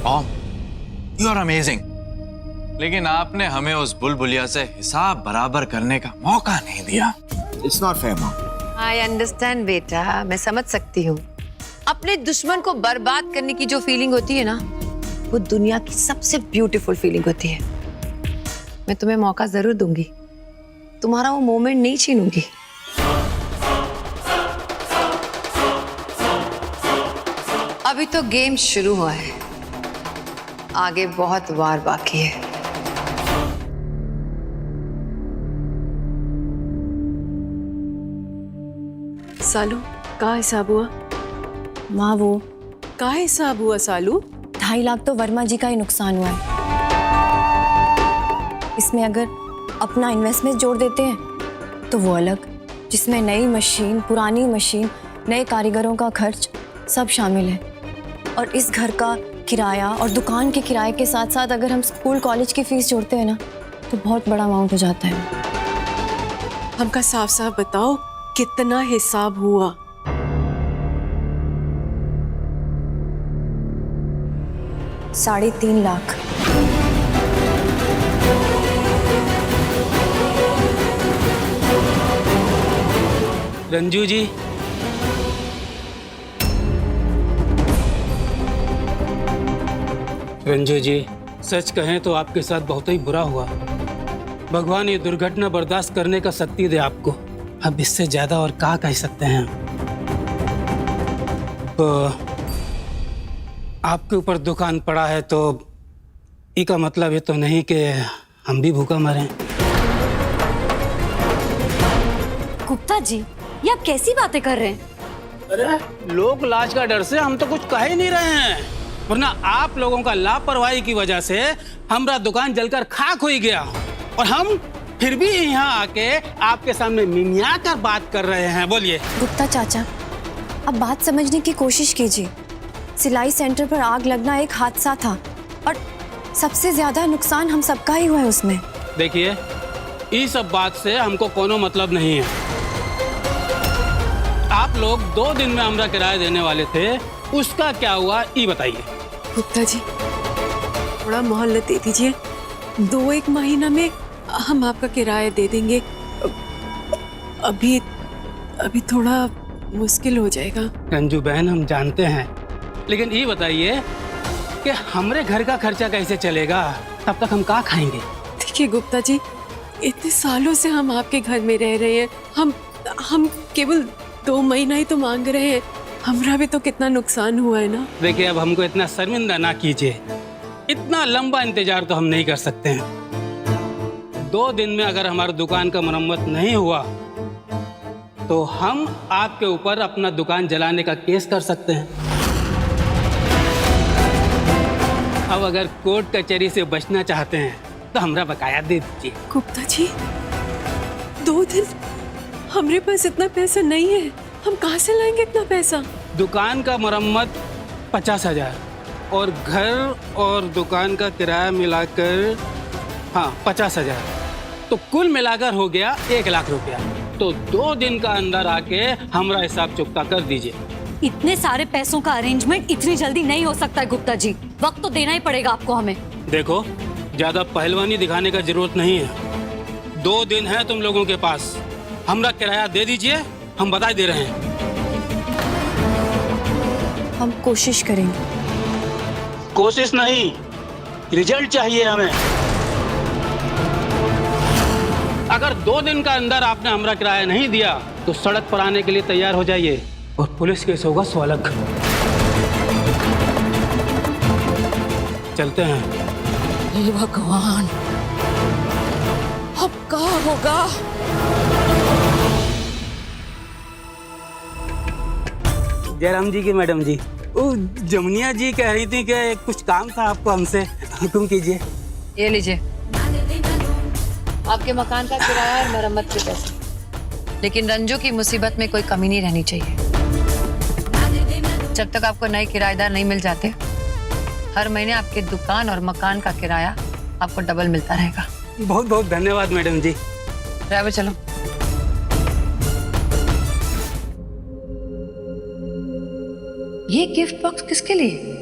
मॉम, यू आर अमेजिंग, लेकिन आपने हमें उस बुलबुलिया से हिसाब बराबर करने का मौका नहीं दिया। It's not fair mom. I understand बेटा, मैं समझ सकती हूँ। अपने दुश्मन को बर्बाद करने की जो फीलिंग होती है ना, वो दुनिया की सबसे ब्यूटीफुल फीलिंग होती है। मैं तुम्हें मौका जरूर दूंगी, तुम्हारा वो मोमेंट नहीं छीनूंगी। अभी तो गेम शुरू हुआ है, आगे बहुत वार बाकी है। सालू, का हिसाब हुआ? माँ, वो का हिसाब हुआ सालू? 2.5 लाख तो वर्मा जी का ही नुकसान हुआ है। इसमें अगर अपना इन्वेस्टमेंट जोड़ देते हैं तो वो अलग, जिसमें नई मशीन, पुरानी मशीन, नए कारीगरों का खर्च सब शामिल है। और इस घर का किराया और दुकान के किराए के साथ साथ अगर हम स्कूल कॉलेज की फीस जोड़ते हैं ना, तो बहुत बड़ा अमाउंट हो जाता है। हमका साफ साफ बताओ, कितना हिसाब हुआ? $3.5 लाख। रंजू जी, रंजू जी, सच कहें तो आपके साथ बहुत ही बुरा हुआ। भगवान ये दुर्घटना बर्दाश्त करने का शक्ति दे आपको। अब इससे ज्यादा और क्या कह सकते हैं। तो आपके ऊपर दुकान पड़ा है तो इसका मतलब ये तो नहीं कि हम भी भूखा मरें। गुप्ता जी, ये आप कैसी बातें कर रहे हैं? अरे लोक लाज का डर से हम तो कुछ कह ही नहीं रहे हैं, वरना आप लोगों का लापरवाही की वजह से हमारा दुकान जलकर खाक हो गया और हम फिर भी यहाँ आके आपके सामने मिमिया कर बात कर रहे हैं। बोलिए गुप्ता चाचा, अब बात समझने की कोशिश कीजिए। सिलाई सेंटर पर आग लगना एक हादसा था और सबसे ज्यादा नुकसान हम सबका ही हुआ है उसमें। देखिए, इस सब बात से हमको कोनो मतलब नहीं है। आप लोग 2 दिन में हमरा किराया देने वाले थे, उसका क्या हुआ ये बताइए। गुप्ता जी, थोड़ा मोहल्ला दे दीजिए, 2-1 महीना में हम आपका किराया दे देंगे। अभी थोड़ा मुश्किल हो जाएगा। रंजू बहन, हम जानते हैं, लेकिन ये बताइए कि हमारे घर का खर्चा कैसे चलेगा? तब तक हम क्या खाएंगे? देखिए गुप्ता जी, इतने सालों से हम आपके घर में रह रहे हैं, हम केवल 2 महीना ही तो मांग रहे हैं। हमरा भी तो कितना नुकसान हुआ है ना। देखिए, अब हमको इतना शर्मिंदा ना कीजिए, इतना लंबा इंतजार तो हम नहीं कर सकते हैं। 2 दिन में अगर हमारी दुकान का मरम्मत नहीं हुआ तो हम आपके ऊपर अपना दुकान जलाने का केस कर सकते हैं। अब अगर कोर्ट कचहरी से बचना चाहते हैं तो हमरा बकाया दे दीजिए। गुप्ता जी, 2 दिन? हमारे पास इतना पैसा नहीं है, हम कहाँ से लाएंगे इतना पैसा? दुकान का मरम्मत 50,000 और घर और दुकान का किराया मिलाकर 50,000, तो कुल मिलाकर हो गया 1 लाख रुपया। तो 2 दिन का अंदर आके हमारा हिसाब चुकता कर दीजिए। इतने सारे पैसों का अरेंजमेंट इतनी जल्दी नहीं हो सकता है गुप्ता जी, वक्त तो देना ही पड़ेगा आपको हमें। देखो, ज्यादा पहलवानी दिखाने का जरूरत नहीं है। 2 दिन है तुम लोगों के पास, हमरा किराया दे दीजिए, हम बता दे रहे हैं। हम कोशिश करेंगे। कोशिश नहीं, रिजल्ट चाहिए हमें। अगर 2 दिन का अंदर आपने हमरा किराया नहीं दिया तो सड़क पर आने के लिए तैयार हो जाइए और पुलिस केस होगा 100 लाख। चलते हैं। हे भगवान, अब क्या होगा? जयराम जी की मैडम जी, वो जमुनिया जी कह रही थी कि कुछ काम था आपको हमसे, हुक्म कीजिए। ये लीजिए आपके मकान का किराया और मरम्मत के पैसे। लेकिन रंजू की मुसीबत में कोई कमी नहीं रहनी चाहिए। जब तक आपको नए किराएदार नहीं मिल जाते, हर महीने आपके दुकान और मकान का किराया आपको डबल मिलता रहेगा। बहुत बहुत धन्यवाद मैडम जी। ड्राइवर चलो। ये गिफ्ट बॉक्स किसके लिए?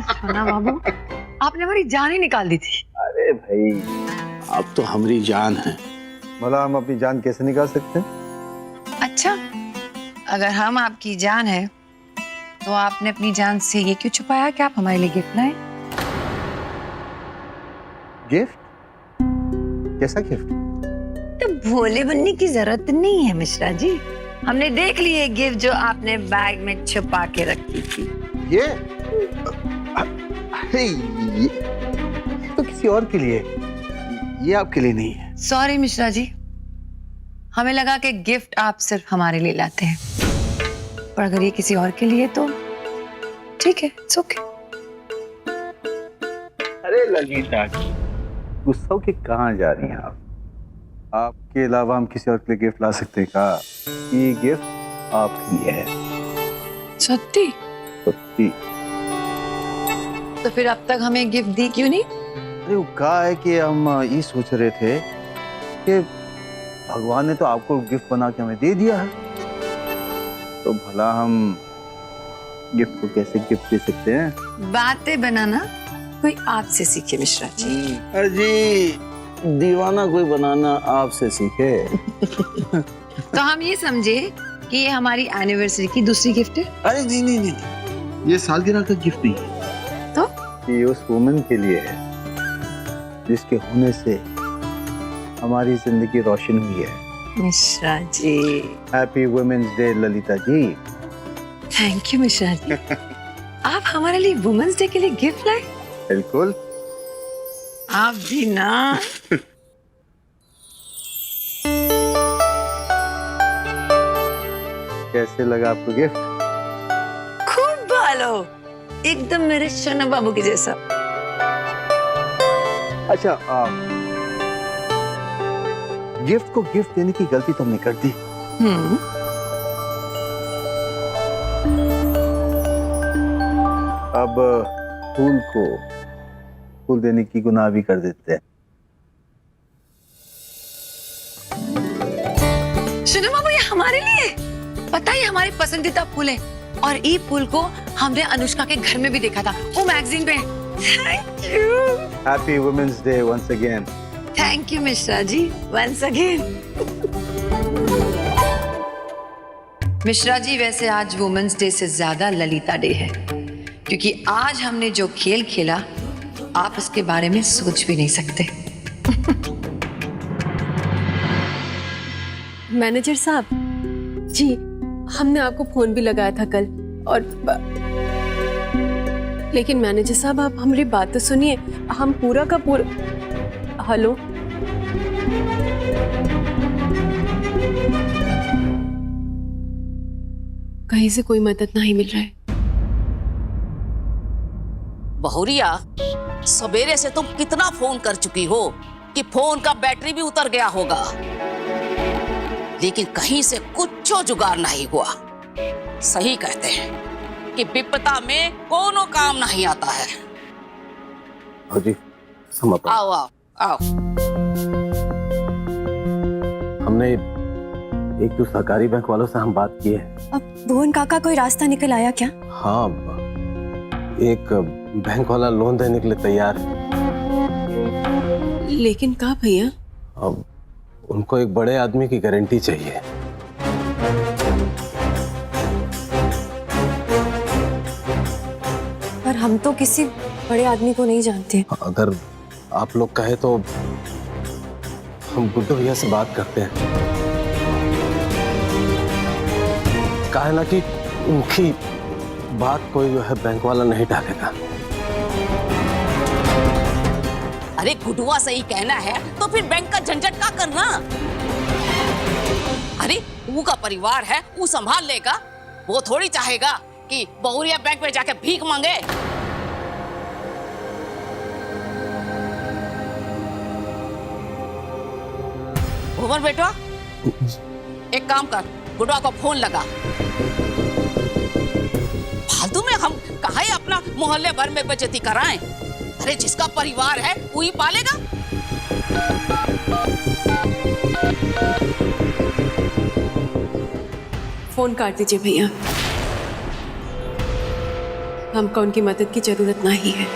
सोना बाबू, आपने हमारी जान ही निकाल दी थी। अरे भाई, आप तो हमारी जान है। भला हम अपनी जान कैसे निकाल सकते हैं? अच्छा, अगर हम आपकी जान है तो आपने अपनी जान से ये क्यों छुपाया कि आप हमारे लिए गिफ्ट लाए? गिफ्ट? कैसा गिफ्ट? तो भोले बनने की जरूरत नहीं है मिश्रा जी। हमने देख ली है गिफ्ट जो आपने बैग में छुपा के रखी थी। ये? अरे ये तो किसी और के लिए, ये आपके लिए नहीं है। सॉरी मिश्रा जी, हमें लगा कि गिफ्ट आप सिर्फ हमारे लिए लाते हैं, पर अगर ये किसी और के लिए तो ठीक है, इट्स ओके। अरे ललिता, गुस्सा के कहाँ जा रही हैं आप? आपके अलावा हम किसी और के लिए गिफ्ट ला सकते हैं क्या? ये गिफ्ट आपके लिए है। सच्ची? सच्ची। तो फिर अब तक हमें गिफ्ट दी क्यों नहीं? अरे वो कहा है कि हम ये सोच रहे थे कि भगवान ने तो आपको गिफ्ट बना के हमें दे दिया है, तो भला हम गिफ्ट को कैसे गिफ्ट दे सकते हैं? बातें बनाना कोई आपसे सीखे मिश्रा जी। अरे जी, दीवाना कोई बनाना आपसे सीखे। तो हम ये समझे कि ये हमारी एनिवर्सरी की दूसरी गिफ्ट है। अरे नहीं नहीं नहीं, ये सालगिरह का गिफ्ट नहीं है। तो ये उस वुमन के लिए है जिसके होने से हमारी जिंदगी रोशन हुई है। Mishra ji, happy women's day Lalita ji. Thank you Mishra ji. आप हमारे लिए वुमेन्स डे के लिए गिफ्ट लाए? बिल्कुल। आप भी ना। कैसे लगा आपको गिफ्ट? खूब भालो, एकदम मेरे सोना बाबू के जैसा। अच्छा, गिफ्ट को गिफ्ट देने की गलती तो हमने कर दी। अब फूल को फूल देने की गुनाह भी कर देते हैं। सुनो बाबू, ये हमारे लिए पता है, हमारे पसंदीदा फूल है, और ये फूल को हमने अनुष्का के घर में भी देखा था, वो मैगजीन पे। Thank you. Happy women's day once again. Thank you Mishra ji, once again. Mishra ji, वैसे आज वुमेन्स डे से ज्यादा ललिता डे है, क्योंकि आज हमने जो खेल खेला आप इसके बारे में सोच भी नहीं सकते। मैनेजर साहब जी, हमने आपको फोन भी लगाया था कल और लेकिन मैनेजर साहब आप हमारी बात तो सुनिए, हम पूरा का पूरा। हेलो, कहीं से कोई मदद नहीं मिल रहा है। बहुरिया, सवेरे से तुम कितना फोन कर चुकी हो कि फोन का बैटरी भी उतर गया होगा, लेकिन कहीं से कुछ जुगाड़ नहीं हुआ। सही कहते हैं कि विपदा में कोनो काम नहीं आता है। जी, हम आओ आओ आओ। हमने एक तो सहकारी बैंक वालों से हम बात की है। अब भुवन काका कोई रास्ता निकल आया क्या? हाँ, एक बैंक वाला लोन देने के लिए तैयार है। लेकिन कहाँ भैया? अब उनको एक बड़े आदमी की गारंटी चाहिए। पर हम तो किसी बड़े आदमी को नहीं जानते। अगर आप लोग कहे तो हम गुड्डू भैया से बात करते हैं। कहा है ना कि उनकी बात कोई जो है बैंक वाला नहीं टालेगा। अरे गुडुआ सही कहना है तो फिर बैंक का झंझट का करना। अरे वो का परिवार है, वो संभाल लेगा। वो थोड़ी चाहेगा कि बहुरिया बैंक में जाके भीख मांगे। भुवन बेटा, एक काम कर, गुडुआ को फोन लगा। फालतू में हम कहाँ अपना मोहल्ले भर में बेइज्जती कराएं। अरे जिसका परिवार है वही पालेगा। फोन काट दीजिए भैया, हमको उनकी मदद की जरूरत नहीं है।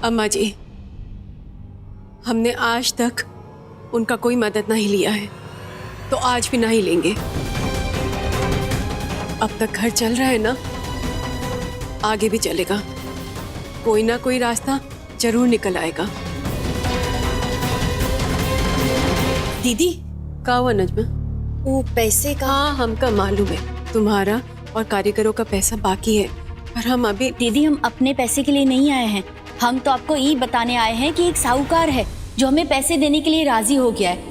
अम्मा जी, हमने आज तक उनका कोई मदद नहीं लिया है, तो आज भी नहीं लेंगे। अब तक घर चल रहा है ना, आगे भी चलेगा। कोई ना कोई रास्ता जरूर निकल आएगा। दीदी, का हुआ नजमा? वो पैसे का? हाँ, हमका मालूम है, तुम्हारा और कारीगरों का पैसा बाकी है, पर हम अभी। दीदी, हम अपने पैसे के लिए नहीं आए हैं। हम तो आपको ये बताने आए हैं कि एक साहूकार है जो हमें पैसे देने के लिए राजी हो गया है,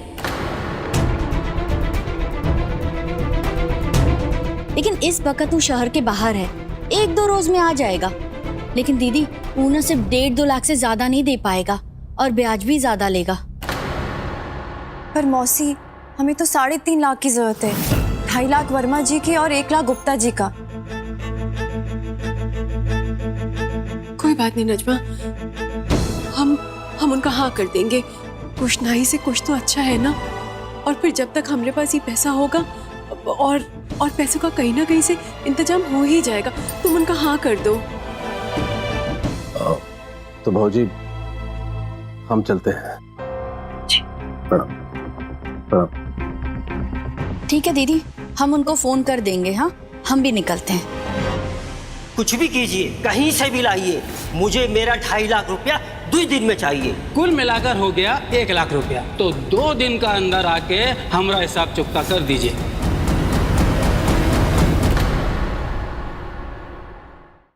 लेकिन इस वक्त वो शहर के बाहर है। 1-2 रोज में आ जाएगा। लेकिन दीदी, वो ना सिर्फ 1.5-2 लाख से ज्यादा नहीं दे पाएगा और ब्याज भी ज्यादा लेगा। पर मौसी, हमें तो 3.5 लाख की जरूरत है। 2.5 लाख वर्मा जी की और 1 लाख गुप्ता जी का। कोई बात नहीं नजमा, हम उनका हाँ कर देंगे। कुछ नहीं से कुछ तो अच्छा है ना। और फिर जब तक हमारे पास ये पैसा होगा और पैसों का कहीं ना कहीं से इंतजाम हो ही जाएगा। तुम उनका हाँ कर दो। तो भाऊजी, हम चलते हैं। ठीक है दीदी, हम उनको फोन कर देंगे। हाँ, हम भी निकलते हैं। कुछ भी कीजिए, कहीं से भी लाइए, मुझे मेरा 2.5 लाख रुपया 2 दिन में चाहिए। कुल मिलाकर हो गया 1 लाख रुपया। तो 2 दिन का अंदर आके हमारा हिसाब चुकता कर दीजिए।